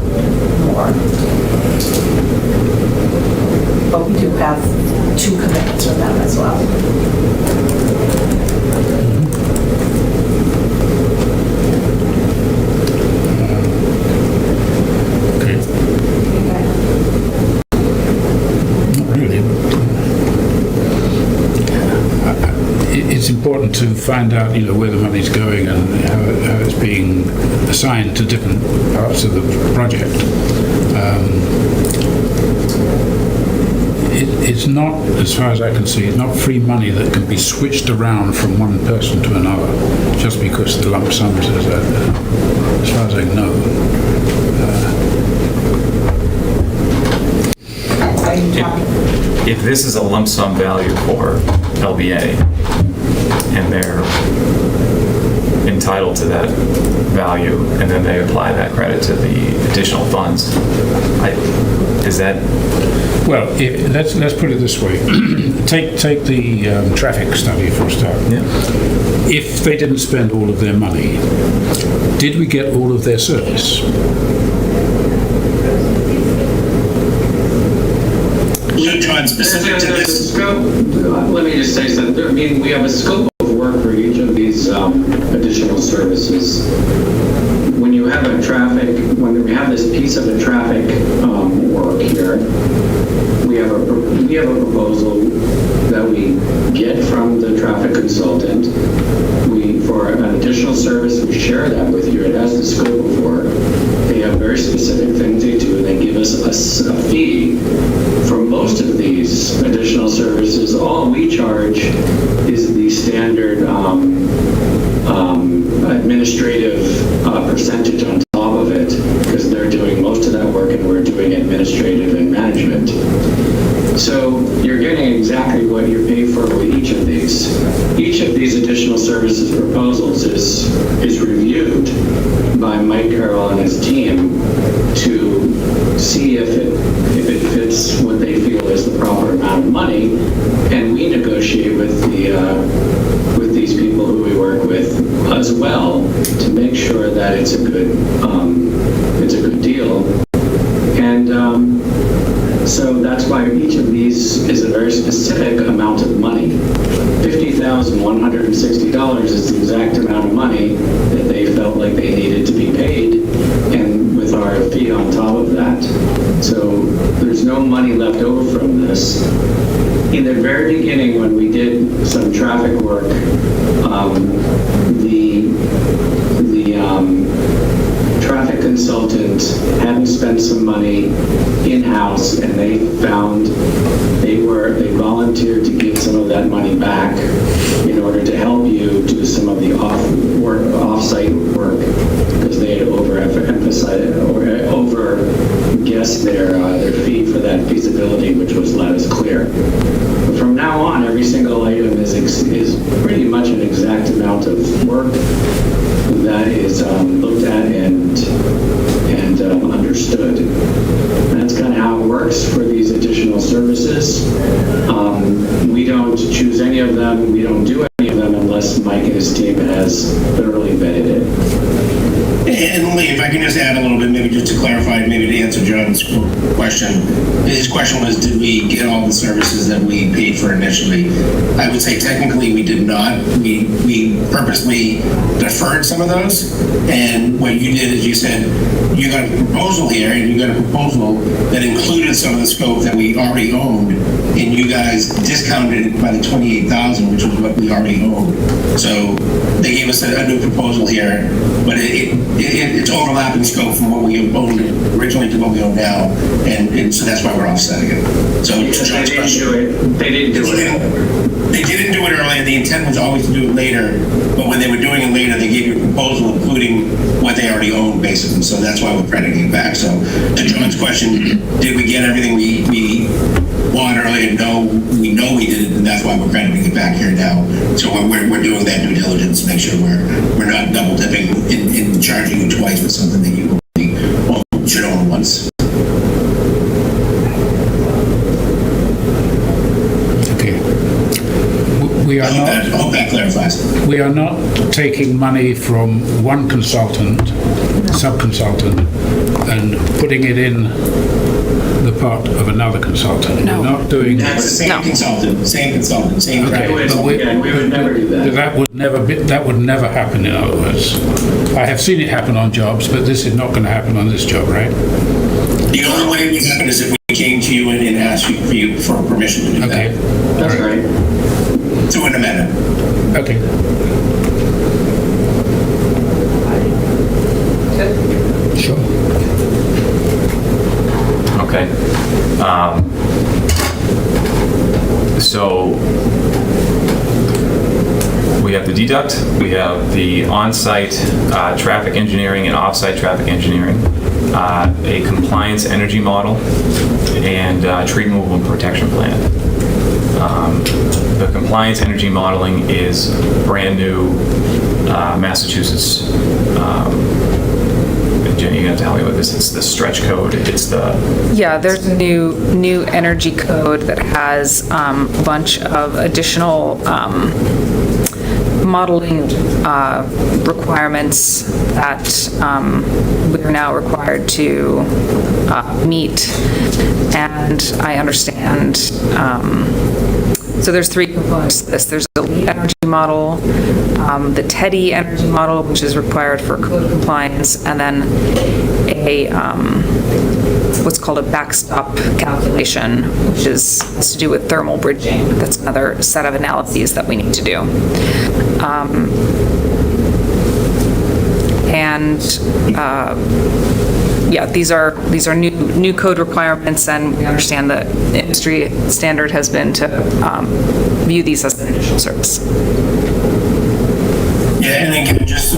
more. But we do have two commitments with them as well. Okay. Not really. to find out, where the money's going and how it's being assigned to different parts of the project. It's not, as far as I can see, it's not free money that can be switched around from one person to another just because the lump sum says that, as far as I know. If this is a lump sum value for LBA and they're entitled to that value and then they apply that credit to the additional funds, is that... Well, let's put it this way. Take the traffic study for a start. Yeah. If they didn't spend all of their money, did we get all of their service? John, specific to this. Let me just say something. I mean, we have a scope of work for each of these additional services. When you have when we have this piece of the traffic work here, we have a proposal that we get from the traffic consultant. For an additional service, we share that with you. It has the scope of work. They have very specific things they do, and they give us a fee. For most of these additional services, all we charge is the standard administrative percentage on top of it, because they're doing most of that work and we're doing administrative and management. So you're getting exactly what you pay for with each of these. Each of these additional services proposals is reviewed by Mike Carroll and his team to see if it fits what they feel is the proper amount of money, and we negotiate with these people who we work with as well to make sure that it's a good deal. And so that's why each of these is a very specific amount of money. $50,160 is the exact amount of money that they felt like they needed to be paid, and with our fee on top of that. So there's no money left over from this. In the very beginning, when we did some traffic work, the traffic consultant hadn't spent some money in-house, and they volunteered to give some of that money back in order to help you do some of the off-site work, because they had overemphasized or over-guessed their fee for that feasibility, which was let us clear. But from now on, every single item is pretty much an exact amount of work that is looked at and understood. And that's kind of how it works for these additional services. We don't choose any of them. We don't do any of them unless Mike and his team has thoroughly vetted it. And Lee, if I can just add a little bit, maybe just to clarify, maybe to answer John's question. His question was, did we get all the services that we paid for initially? I would say technically we did not. We purposely deferred some of those. And what you did is you said, you got a proposal here, and you got a proposal that included some of the scope that we already owned, and you guys discounted it by the $28,000, which was what we already owned. So they gave us a new proposal here, but it's overlapping scope from what we owned originally to what we own now, and so that's why we're offsetting it. So They didn't do it. They didn't do it earlier. The intent was always to do it later, but when they were doing it later, they gave you a proposal including what they already owned, basically. So that's why we're crediting it back. So to John's question, did we get everything we want earlier? No, we know we did it, and that's why we're crediting it back here now. So we're doing that due diligence to make sure we're not double dipping in charging you twice for something that you only should own once. Okay. I hope that clarifies. We are not taking money from one consultant, sub-consultant, and putting it in the pot of another consultant. No. We're not doing... That's the same consultant, same Okay, consultant. We would never do that. That would never happen, in other words. I have seen it happen on jobs, but this is not going to happen on this job, right? The only way it would happen is if we came to you and asked you for permission to do Okay. that. That's right. through an amendment. Okay. Sure. Okay. So we have the deduct, we have the on-site traffic engineering and off-site traffic engineering, a compliance energy model, and tree removal and protection plan. The compliance energy modeling is brand new Massachusetts. Jenny, you're gonna tell me what this is. The stretch code. It's the Yeah, there's a new energy code that has a bunch of additional modeling requirements that we're now required to meet. And I understand, so there's three components to this. There's the lead energy model, the TEDI energy model, which is required for code compliance, and then a what's called a backstop calculation, which has to do with thermal bridging. That's another set of analyses that we need to do. Yeah, these are new code requirements, and we understand that the industry standard has been to view these as an initial service. Yeah, and then just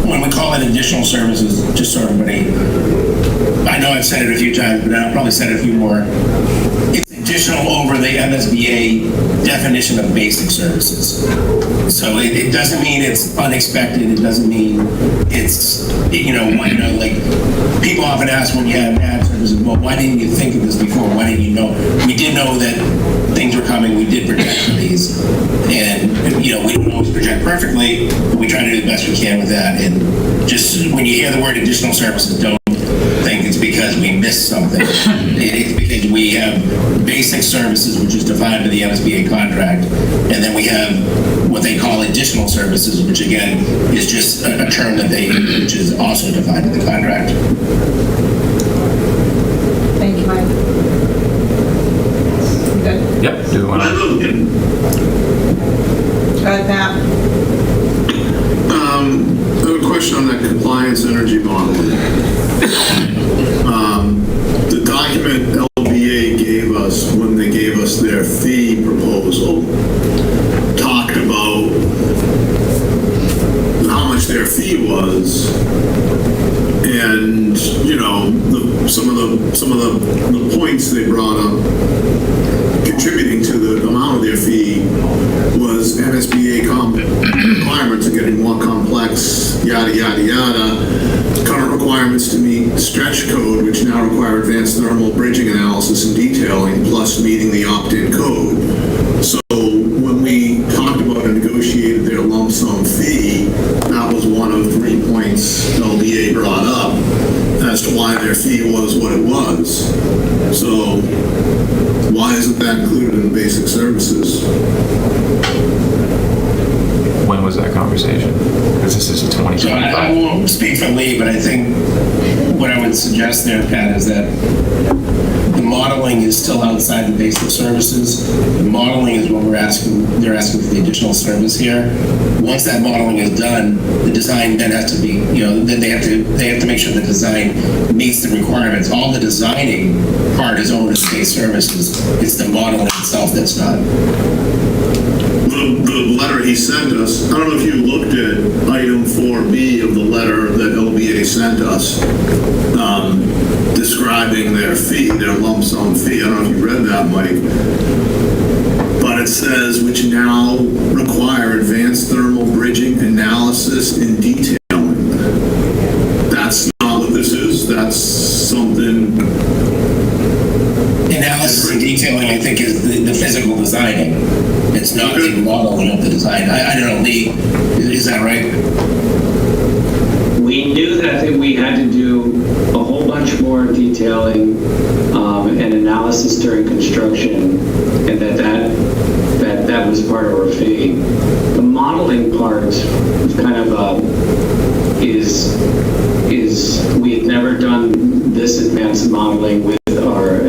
when we call it additional services, just so everybody, I know I've said it a few times, but I'll probably say it a few more. It's additional over the MSBA definition of basic services. So it doesn't mean it's unexpected. It doesn't mean it's, like people often ask when you have ad services, well, why didn't you think of this before? Why didn't you know? We did know that things were coming. We did project for these. And, we don't always project perfectly, but we try to do the best we can with that. And just when you hear the word additional services, don't think it's because we missed something. It's because we have basic services, which is defined in the MSBA contract, and then we have what they call additional services, which again is just a term that which is also defined in the contract. Thank you, Mike. You good? Yep. Do we want to? Go ahead, Pat. I have a question on that compliance energy model. The document LBA gave us when they gave us their fee proposal talked about how much their fee was, and some of the points they brought up contributing to the amount of their fee was MSBA requirements are getting more complex, yada, yada, yada. Current requirements to meet stretch code, which now require advanced thermal bridging analysis and detailing, plus meeting the opt-in code. So when we talked about and negotiated their lump sum fee, that was one of 3 points LDA brought up as to why their fee was what it was. So why isn't that included in the basic services? When was that conversation? Because this is So 2025. I won't speak for Lee, but I think what I would suggest there, Pat, is that the modeling is still outside the basic services. The modeling is what they're asking for the additional service here. Once that modeling is done, the design then has to be, then they have to make sure the design meets the requirements. All the designing part is over to base services. It's the modeling itself that's not. The letter he sent us, I don't know if you looked at item 4B of the letter that LBA sent us, describing their fee, their lump sum fee. I don't know if you read that, Mike. But it says, which now require advanced thermal bridging analysis and detailing. That's not what this is. That's something... Analysis and detailing, I think, is the physical designing. It's not the modeling of the design. I don't know, Lee, is that right? We knew that we had to do a whole bunch more detailing and analysis during construction, and that was part of our fee. The modeling part kind of is we had never done this advanced modeling with our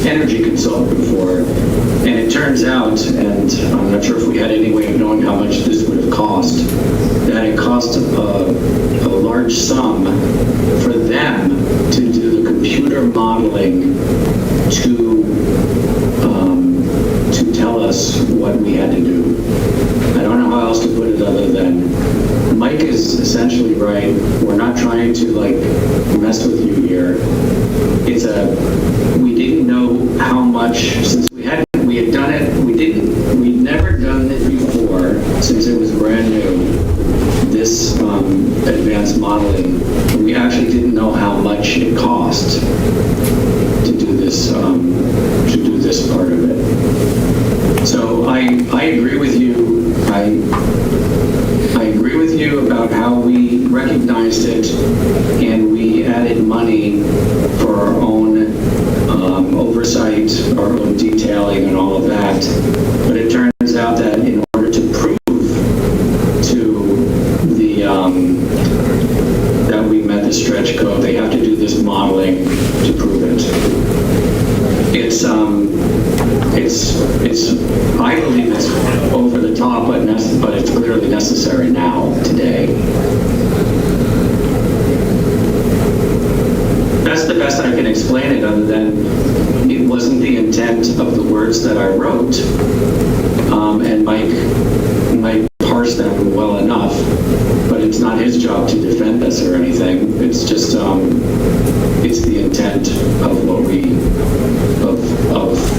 energy consultant before, And it turns out, and I'm not sure if we had any way of knowing how much this would have cost, that it cost a large sum for them to do the computer modeling to tell us what we had to do. I don't know how else to put it other than Mike is essentially right. We're not trying to like mess with you here. We didn't know how much, since we had done it, we'd never done it before, since it was brand new, this advanced modeling. We actually didn't know how much it cost to do this part of it. So I agree with you. I agree with you about how we recognized it and we added money for our own oversight, our own detailing and all of that. But it turns out that in order to prove to the that we met the stretch code, they have to do this modeling to prove it. I believe it's over the top, but it's clearly necessary now, today. That's the best I can explain it, other than it wasn't the intent of the words that I wrote, and Mike parsed them well enough, but it's not his job to defend us or anything. It's just, it's the intent of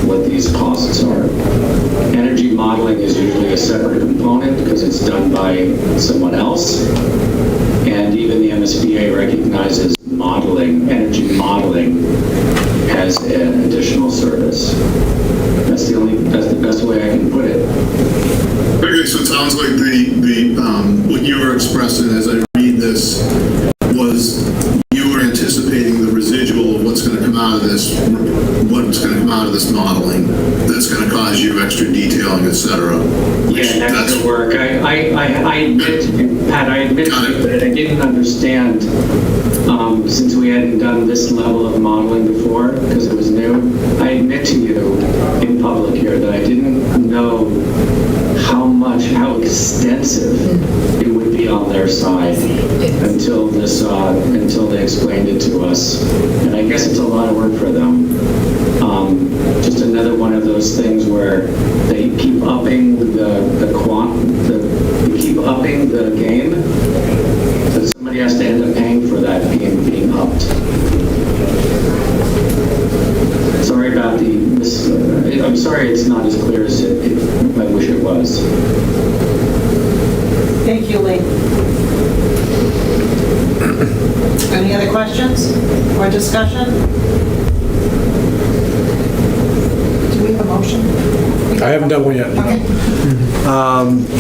what these costs are. Energy modeling is usually a separate component because it's done by someone else, and even the MSBA recognizes energy modeling as an additional service. That's the best way I can put it. Okay, so it sounds like what you were expressing as I read this was you were anticipating the residual of what's going to come out of this modeling that's going to cause you extra detailing, etc. Yeah, extra work. I admit, Pat, I admit that I didn't understand, since we hadn't done this level of modeling before, because it was new. I admit to you in public here that I didn't know how extensive it would be on their side until they explained it to us. And I guess it's a lot of work for them. Just another one of those things where they keep upping they keep upping the game, so somebody has to end up paying for that game being upped. Sorry about I'm sorry it's not as clear as I wish it was. Thank you, Lee. Any other questions or discussion? Do we have a motion? I haven't done one yet. Okay.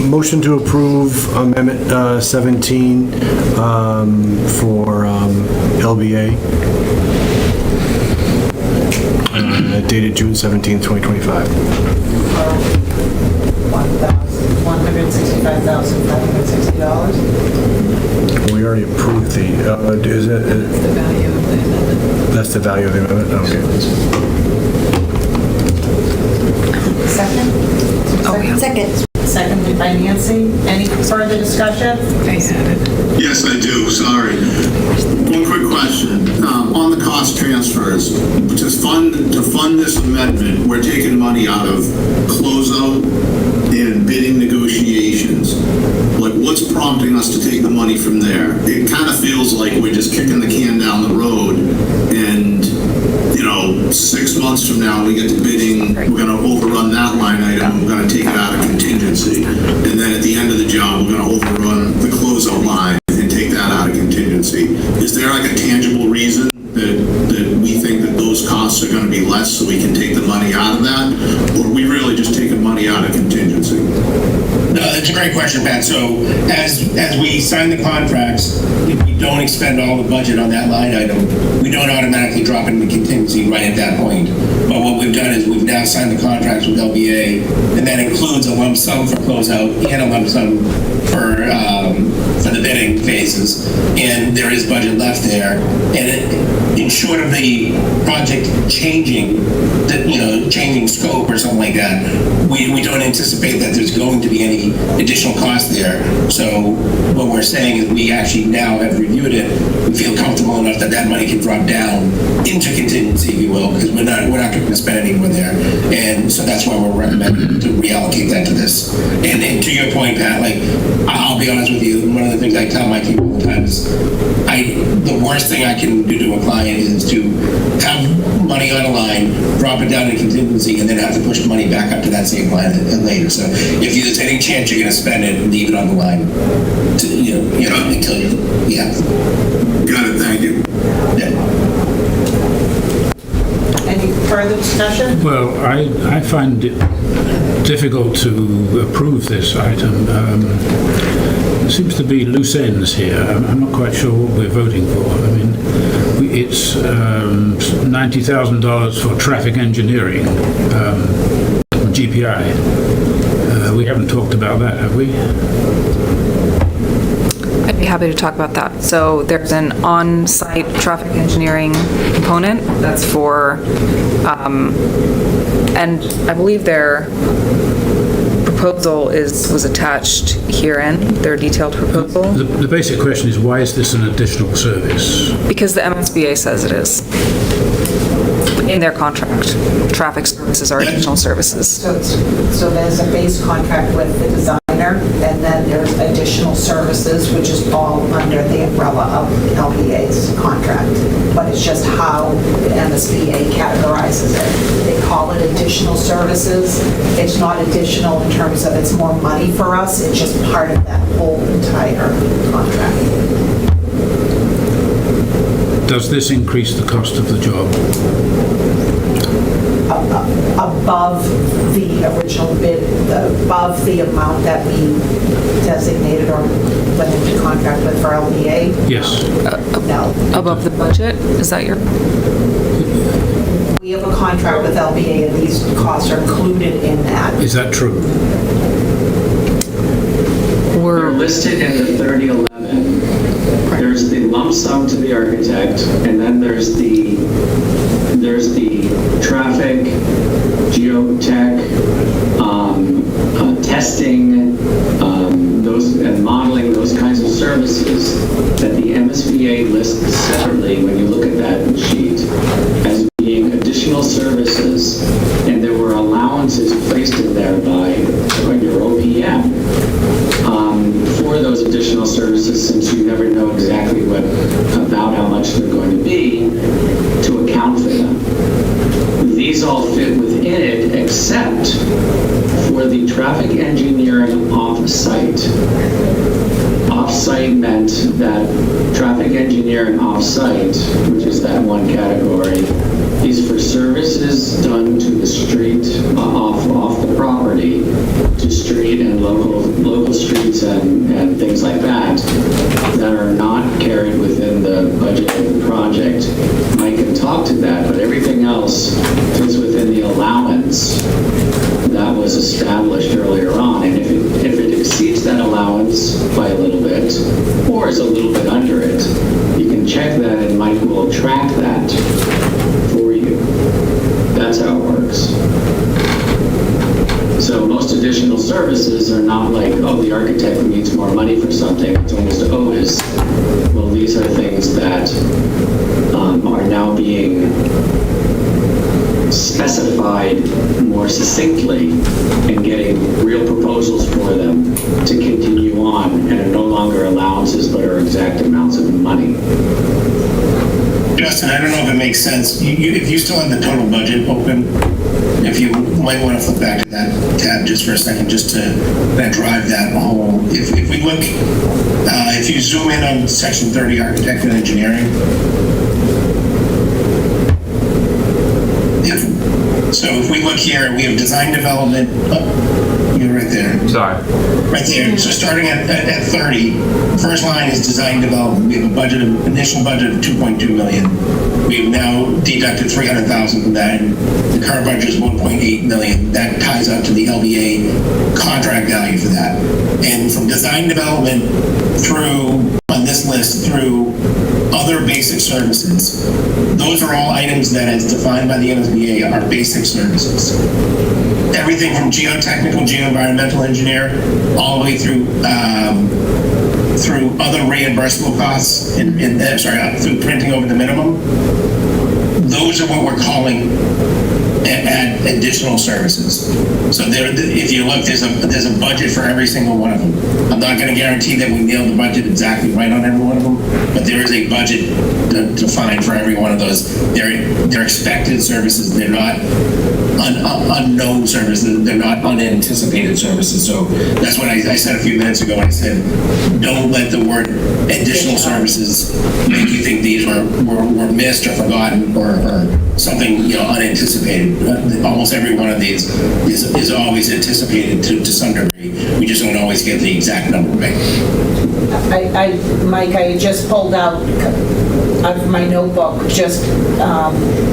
Motion to approve Amendment 17 for LBA, dated June 17, 2025. $165,560. We already approved the, is it? That's the value of the amendment. That's the value of the amendment? Okay. Second? Second. Seconded by Nancy. Any further discussion? I had it. Yes, I do, sorry. One quick question. On the cost transfers, to fund this amendment, we're taking money out of closeout and bidding negotiations. Like, what's prompting us to take the money from there? It kind of feels like we're just kicking the can down the road, and 6 months from now we get to bidding, we're going to overrun that line item, we're going to take it out of contingency, and then at the end of the job we're going to overrun the closeout line and take that out of contingency. Is there like a tangible reason that we think that those costs are going to be less so we can take the money out of that, or are we really just taking money out of contingency? No, that's a great question, Pat. So as we sign the contracts, if we don't don't expend all the budget on that line item, we don't automatically drop it into contingency right at that point. But what we've done is we've now signed the contracts with LBA, and that includes a lump sum for closeout and a lump sum for the bidding phases, and there is budget left there. And in short of the project changing scope or something like that, we don't anticipate that there's going to be any additional cost there. So what we're saying is we actually now have reviewed it. We feel comfortable enough that that money can drop down into contingency, if you will, because we're not going to spend any more there. And so that's why we're recommending to reallocate that to this. And to your point, Pat, like, I'll be honest with you, one of the things I tell my team all the time is the worst thing I can do to a client is to have money on a line, drop it down in contingency, and then have to push the money back up to that same line later. So if there's any chance you're going to spend it, leave it on the line until you. Got it, thank you. Yeah. Any further discussion? Well, I find it difficult to approve this item. There seems to be loose ends here. I'm not quite sure what we're voting for. I mean, it's $90,000 for traffic engineering from GPI. We haven't talked about that, have we? I'd be happy to talk about that. So there's an on-site traffic engineering component that's for, and I believe their proposal was attached herein, their detailed proposal. The basic question is, why is this an additional service? Because the MSBA says it is in their contract. Traffic services are additional services. So there's a base contract with the designer, and then there's additional services, which is all under the umbrella of LBA's contract. But it's just how the MSBA categorizes it. They call it additional services. It's not additional in terms of it's more money for us. It's just part of that whole entire contract. Does this increase the cost of the job? Above the original bid, above the amount that we designated or went into contract with for LBA? Yes. No. Above the budget? Is that your? We have a contract with LBA and these costs are included in that. Is that true? They're listed in the 3011. There's the lump sum to the architect, and then there's the traffic, geotech, testing, those and modeling, those kinds of services that the MSBA lists separately when you look at that sheet as being additional services, and there were allowances placed in there by your OPM for those additional services, since you never know exactly about how much they're going to be, to account for them. These all fit within it, except for the traffic engineering off-site. Off-site meant that traffic engineering off-site, which is that one category, is for services done to the street, off the property, to street and local streets and things like that are not carried within the budget of the project. Mike can talk to that, but everything else fits within the allowance that was established earlier on. And if it exceeds that allowance by a little bit, or is a little bit under it, you can check that and Mike will track that for you. That's how it works. So most additional services are not like, oh, the architect needs more money for something. It's almost always, well, these are things that are now being specified more succinctly and getting real proposals for them to continue on, and are no longer allowances but are exact amounts of money. Justin, I don't know if it makes sense. If you still have the total budget open, if you might want to flip back to that tab just for a second, just to drive that whole. If we look, if you zoom in on section 30, architect and engineering, So if we look here, we have design development, oh, you're right there. Sorry. Right there. So starting at 30, first line is design development. We have a budget of, initial budget of 2.2 million. We've now deducted 300,000 from that. And the current budget is 1.8 million. That ties up to the LBA contract value for that. And from design development through, on this list, through other basic services, those are all items that, as defined by the MSBA, are basic services. Everything from geotechnical, geoenvironmental engineer, all the way through through other reimbursable costs, through printing over the minimum. Those are what we're calling add additional services. So there, if you look, there's a budget for every single one of them. I'm not going to guarantee that we nailed the budget exactly right on every one of them, but there is a budget defined for every one of those. They're expected services. They're not unknown services. They're not unanticipated services. So that's what I said a few minutes ago. I said, don't let the word additional services make you think these were missed or forgotten or something unanticipated. Almost every one of these is always anticipated to some degree. We just don't always get the exact number right. Mike, I just pulled out of my notebook just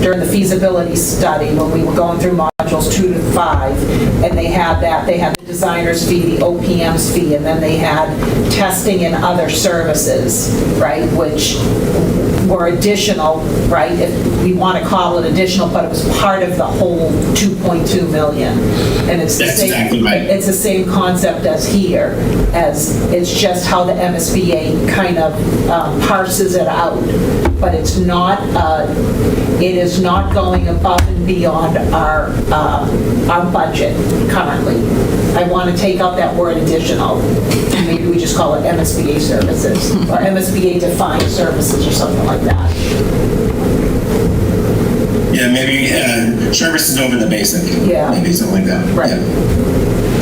during the feasibility study when we were going through modules 2 to 5, and they had the designer's fee, the OPM's fee, and then they had testing and other services, right, which were additional, right, if we want to call it additional, but it was part of the whole 2.2 million. And it's the same, exactly right. It's the same concept as here, as it's just how the MSBA kind of parses it out. But it's not, it is not going above and beyond our budget currently. I want to take out that word additional. Maybe we just call it MSBA services or MSBA defined services or something like that. Yeah, maybe services over the basic. Yeah. Maybe something like that. Right. Yeah.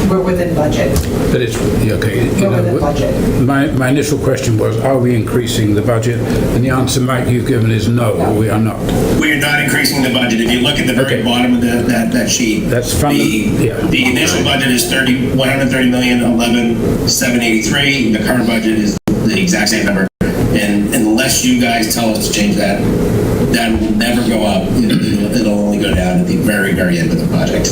We're within budget. But it's, okay. We're within budget. My initial question was, are we increasing the budget? And the answer, Mike, you've given is no, we are not. We are not increasing the budget. If you look at the very bottom of that sheet, That's from the initial budget is 130,011,783. The current budget is the exact same number. And unless you guys tell us to change that, that will never go up. It'll only go down at the very, very end of the project.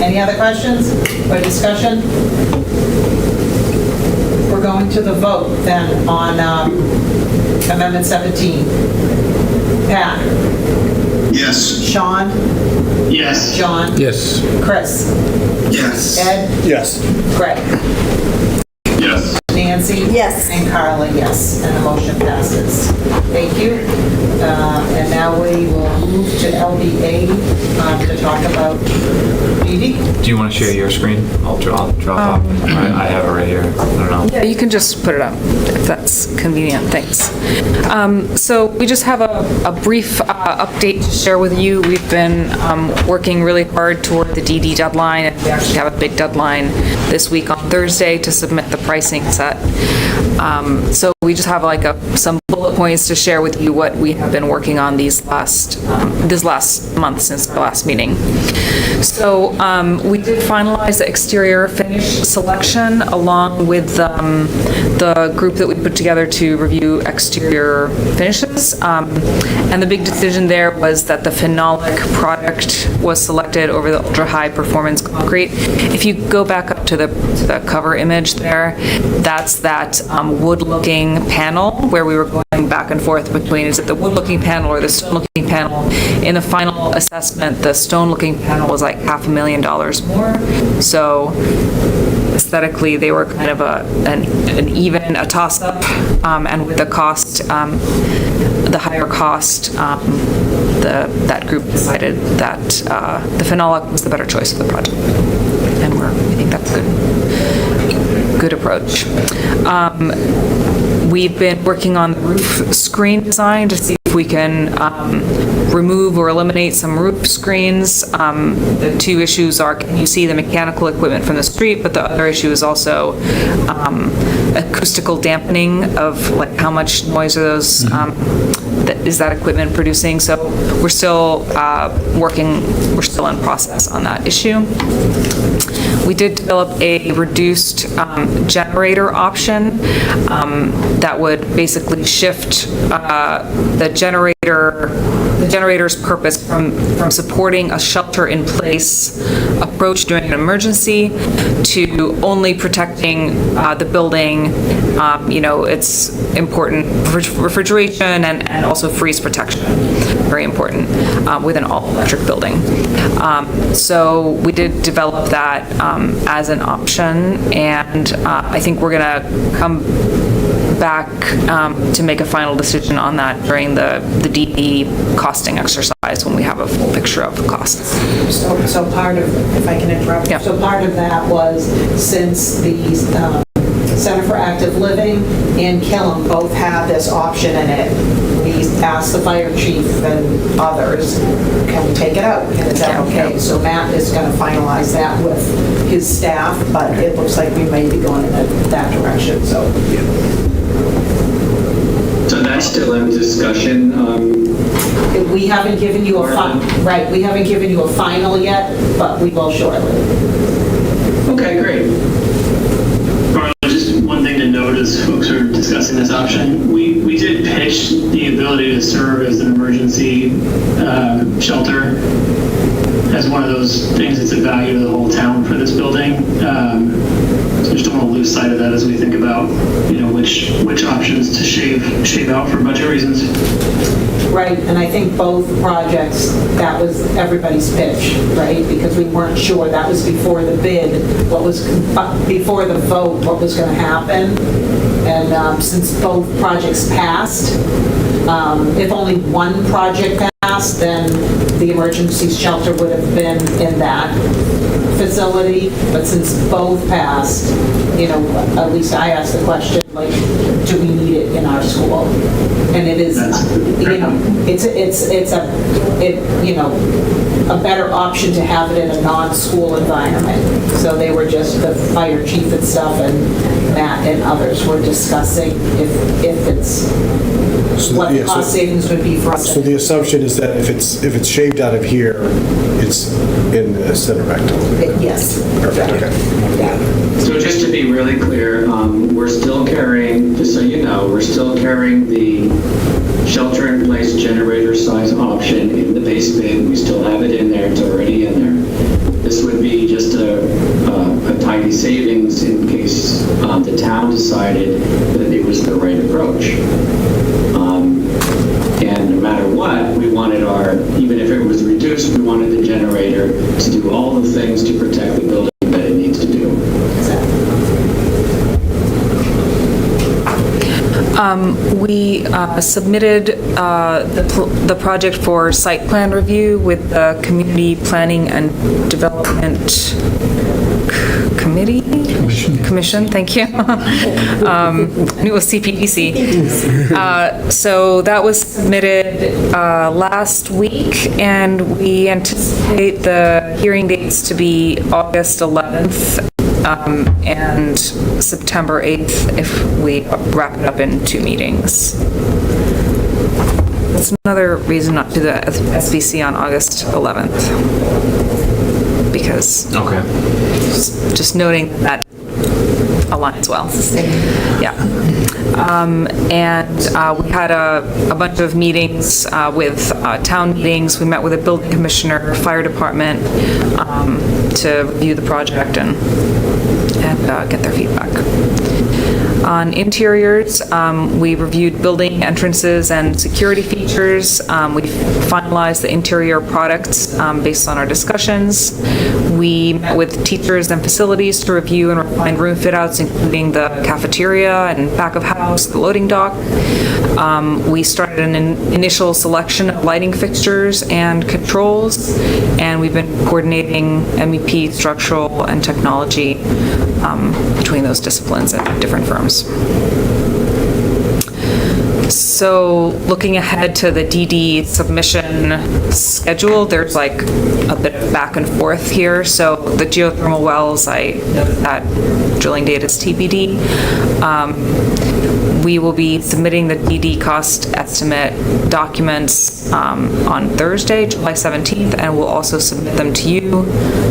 Any other questions or discussion? We're going to the vote then on Amendment 17. Pat? Yes. Sean? Yes. John? Yes. Chris? Yes. Ed? Yes. Greg? Yes. Nancy? Yes. And Carla, yes. And the motion passes. Thank you. And now we will move to LBA to talk about DD. Do you want to share your screen? I'll drop off. I have it right here. I don't know. Yeah, you can just put it up if that's convenient, thanks. So we just have a brief update to share with you. We've been working really hard toward the DD deadline, and we actually have a big deadline this week on Thursday to submit the pricing set. So we just have like some bullet points to share with you what we have been working on this last month since the last meeting. So we did finalize the exterior finish selection along with the group that we put together to review exterior finishes. And the big decision there was that the phenolic product was selected over the ultra-high performance concrete. If you go back up to the cover image there, that's that wood-looking panel where we were going back and forth between, is it the wood-looking panel or the stone-looking panel? In the final assessment, the stone-looking panel was like $500,000 more. So aesthetically, they were kind of a toss-up, and with the cost, the higher cost, that group decided that the phenolic was the better choice for the project, and I think that's good approach. We've been working on the roof screen design to see if we can remove or eliminate some roof screens. The two issues are, can you see the mechanical equipment from the street, but the other issue is also acoustical dampening of like how much noise are those is that equipment producing? So we're still we're still in process on that issue. We did develop a reduced generator option that would basically shift the generator's purpose from supporting a shelter-in-place approach during an emergency to only protecting the building. It's important refrigeration and also freeze protection, very important with an all-electric building. So we did develop that as an option, and I think we're going to come back to make a final decision on that during the DD costing exercise when we have a full picture of the costs. So part of, if I can interrupt, Yeah. so part of that was since the Center for Active Living and Killam both have this option in it, we asked the fire chief and others, can we take it out? And is that okay? So Matt is going to finalize that with his staff, but it looks like we may be going in that direction, so. So that's still in discussion. We haven't given you we haven't given you a final yet, but we will shortly. Okay, great. Just one thing to note as folks are discussing this option, we did pitch the ability to serve as an emergency shelter as one of those things that's of value to the whole town for this building. So just don't want to lose sight of that as we think about, which options to shave out for budget reasons. Right, and I think both projects, that was everybody's pitch, right? Because we weren't sure, that was before the bid, before the vote, what was going to happen. And since both projects passed, if only one project passed, then the emergency shelter would have been in that facility. But since both passed, at least I asked the question, do we need it in our school? And it is, it's a better option to have it in a non-school environment. So they were just, the fire chief and stuff, and Matt and others were discussing if it's, what the cost savings would be for us. So the assumption is that if it's shaved out of here, it's in the center rectal? Yes. Perfect, okay. Yeah. So just to be really clear, we're still carrying, just so you know, we're still carrying the shelter-in-place generator size option in the base bid. We still have it in there. It's already in there. This would be just a tiny savings in case the town decided that it was the right approach. And no matter what, we wanted even if it was reduced, we wanted the generator to do all the things to protect the building that it needs to do. We submitted the project for site plan review with the Community Planning and Development Committee? Commission, thank you. I knew it was CPDC. So that was submitted last week, and we anticipate the hearing dates to be August 11th and September 8th if we wrap it up in 2 meetings. That's another reason not to do the SBC on August 11th. Because just noting that aligns well. Yeah. And we had a bunch of meetings with town meetings. We met with a building commissioner, fire department to review the project and get their feedback. On interiors, we reviewed building entrances and security features. We finalized the interior products based on our discussions. We met with teachers and facilities to review and refine room fit-outs, including the cafeteria and back of house, the loading dock. We started an initial selection of lighting fixtures and controls, and we've been coordinating MEP, structural, and technology between those disciplines at different firms. So looking ahead to the DD submission schedule, there's like a bit of back and forth here. So the geothermal wells, I know that drilling date is TBD. We will be submitting the DD cost estimate documents on Thursday, July 17th, and we'll also submit them to you.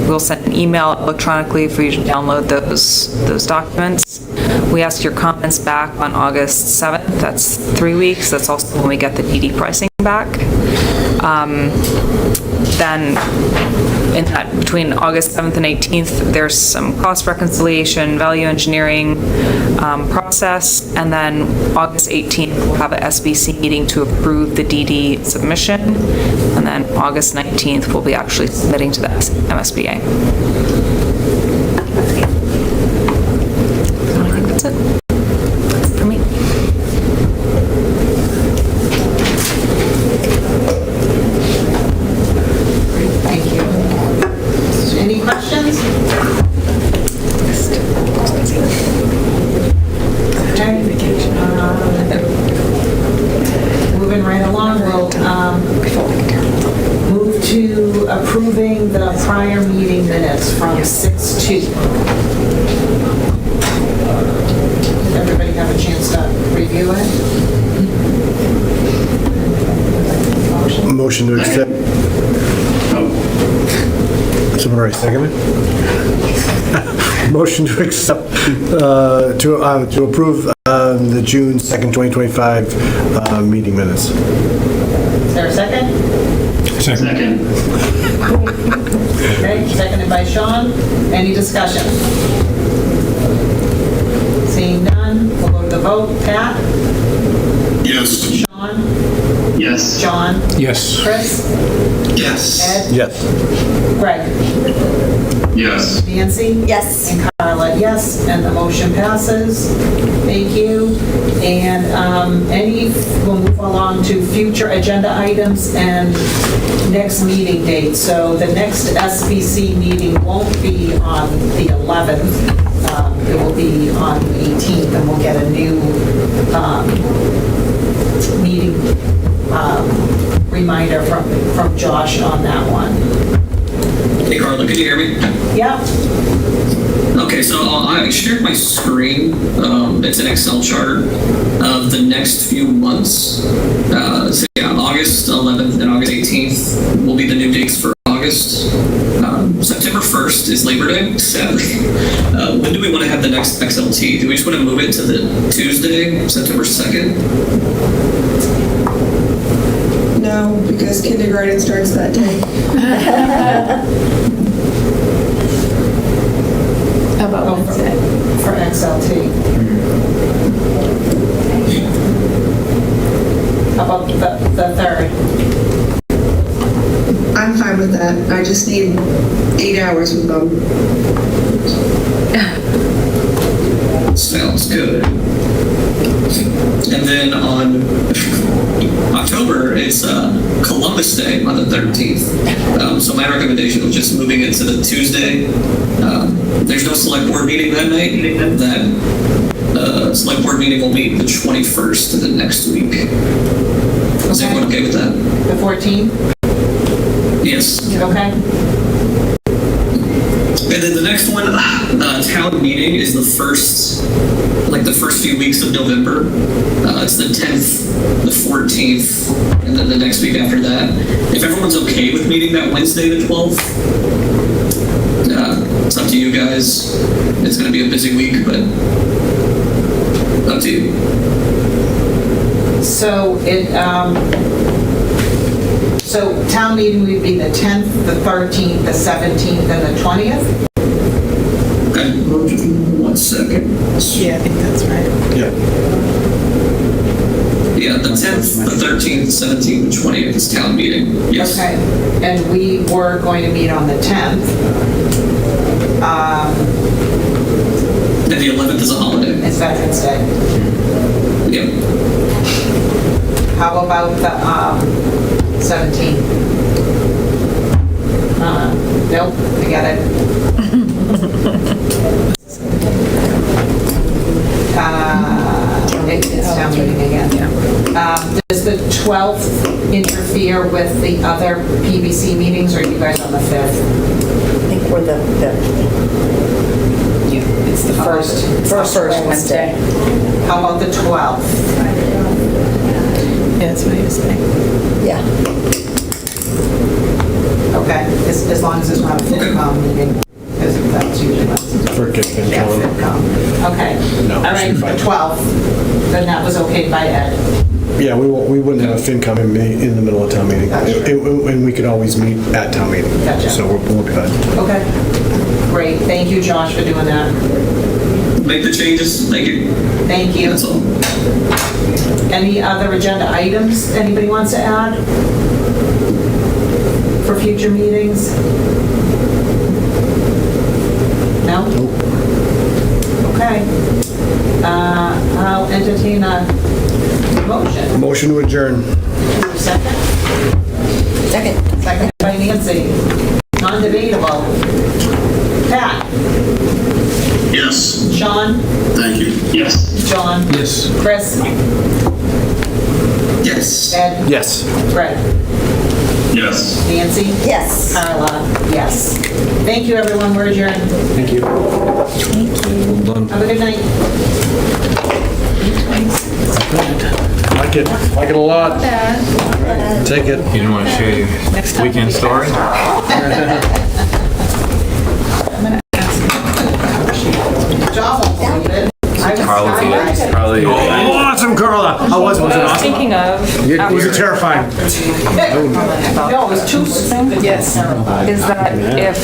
We'll send an email electronically for you to download those documents. We ask your comments back on August 7th. That's 3 weeks. That's also when we get the DD pricing back. Then in that, between August 7th and 18th, there's some cost reconciliation, value engineering process, and then August 18th, we'll have a SBC meeting to approve the DD submission, and then August 19th, we'll be actually submitting to the MSBA. So I think that's it. That's it for me. Thank you. Any questions? Okay. Moving right along, we'll move to approving the prior meeting minutes from 6/2. Everybody have a chance to review it? Motion to accept. Someone already seconded? Motion to accept, to approve the June 2nd, 2025 meeting minutes. Is there a second? Second. Okay, seconded by Sean. Any discussion? Seeing none, we'll go to the vote. Pat? Yes. Sean? Yes. John? Yes. Chris? Yes. Ed? Yes. Greg? Yes. Nancy? Yes. And Carla, yes, and the motion passes. Thank you. And we'll move along to future agenda items and next meeting date. So the next SBC meeting won't be on the 11th. It will be on the 18th, and we'll get a new meeting reminder from Josh on that one. Hey Carla, can you hear me? Yep. Okay, so I shared my screen. It's an Excel chart of the next few months. So yeah, August 11th and August 18th will be the new dates for August. September 1st is Labor Day, sadly. When do we want to have the next XLT? Do we just want to move it to the Tuesday, September 2nd? No, because kindergarten starts that day. How about Wednesday? For XLT. How about the 3rd? I'm fine with that. I just need 8 hours with them. Sounds good. And then on October, it's Columbus Day on the 13th. So my recommendation was just moving it to the Tuesday. There's no select board meeting that night. That select board meeting will meet the 21st of the next week. Is everyone okay with that? The 14th? Yes. Okay. And then the next one, town meeting is the first few weeks of November. It's the 10th, the 14th, and then the next week after that. If everyone's okay with meeting that Wednesday, the 12th, it's up to you guys. It's going to be a busy week, but up to you. So town meeting would be the 10th, the 13th, the 17th, and the 20th? Okay, 1 second. Yeah, I think that's right. Yeah. Yeah, the 10th, the 13th, the 17th, and 20th is town meeting. Yes. Okay, and we were going to meet on the 10th. And the 11th is a holiday. It's Veterans Day. Yep. How about the 17th? Nope, forget it. town meeting again. Does the 12th interfere with the other PBC meetings, or are you guys on the 5th? I think we're the 5th. It's the first Wednesday. How about the 12th? Yeah, that's what he was saying. Yeah. Okay, as long as it's not a FinCom meeting, because that's usually what it's. Forget Yeah, FinCom. FinCom. Okay. No, All right, should be the fine. 12th, then that was okay by Ed. Yeah, we wouldn't have a FinCom in the middle of town meeting. And we could always meet at town meeting. Gotcha. So we'll be fine. Okay, great. Thank you, Josh, for doing that. Make the changes. Thank you. Thank you. That's all. Any other agenda items anybody wants to add for future meetings? No? Okay. I'll entertain a motion. Motion to adjourn. Second? Second. Second by Nancy. Non-debatable. Pat? Yes, Sean? thank you. Yes. John? Yes. Chris? Yes. Ed? Yes. Greg? Yes. Nancy? Yes. Carla? Yes. Thank you, everyone. We're adjourned. Thank you. Have a good night. Like it a lot. Take it. You didn't want to share your weekend story? Job was good. I was tired. Probably. Awesome, Carla. How was it? Was it awesome? Thinking of. Was it terrifying? No, it was too soon. Yes, is that if,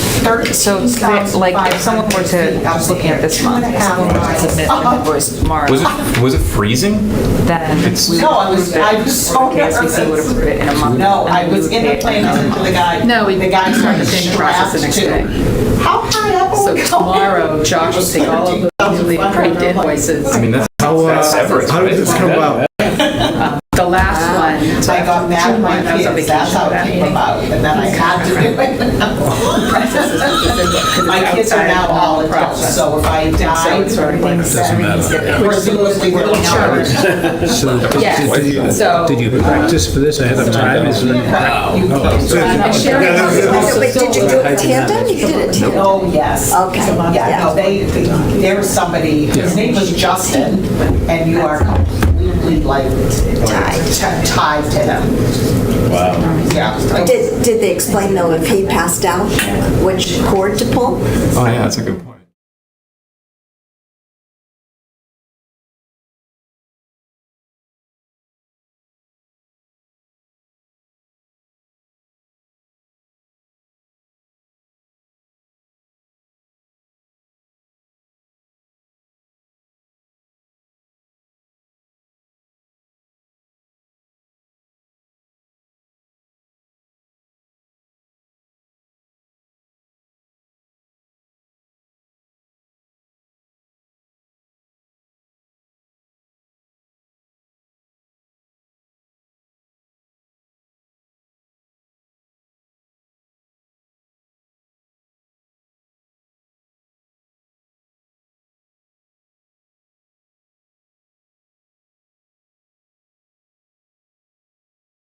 so today, like, if someone were to, just looking at this month, if someone were to submit an invoice tomorrow, Was it freezing? then we No, I would was approve it, so or KSBC would nervous. approve it in a month. No, and I we was would in pay the it plane in a month. to the guy. No, The guy start the started same process the next strapped day. to. How high up are So we going? tomorrow, Josh will take all of those newly approved invoices. I mean, that's severance, How did this come about? The last one. I got mad at my I was on kids, that's how it vacation came about, and then I had to do it. My kids are now all adults, so if I So died, it's sort of like, everything's getting. presumably we're covered. Yes, so. Did you practice for this ahead of time? Is it? You And Sherry Wait, did you do it in tandem? You did it in tandem? Oh, yes. Okay, Yeah, no, there's somebody, his name was Justin, and you are completely like tied to him. Wow. Yeah. Did they explain though if he passed out which cord to pull? Oh, yeah, that's a good point.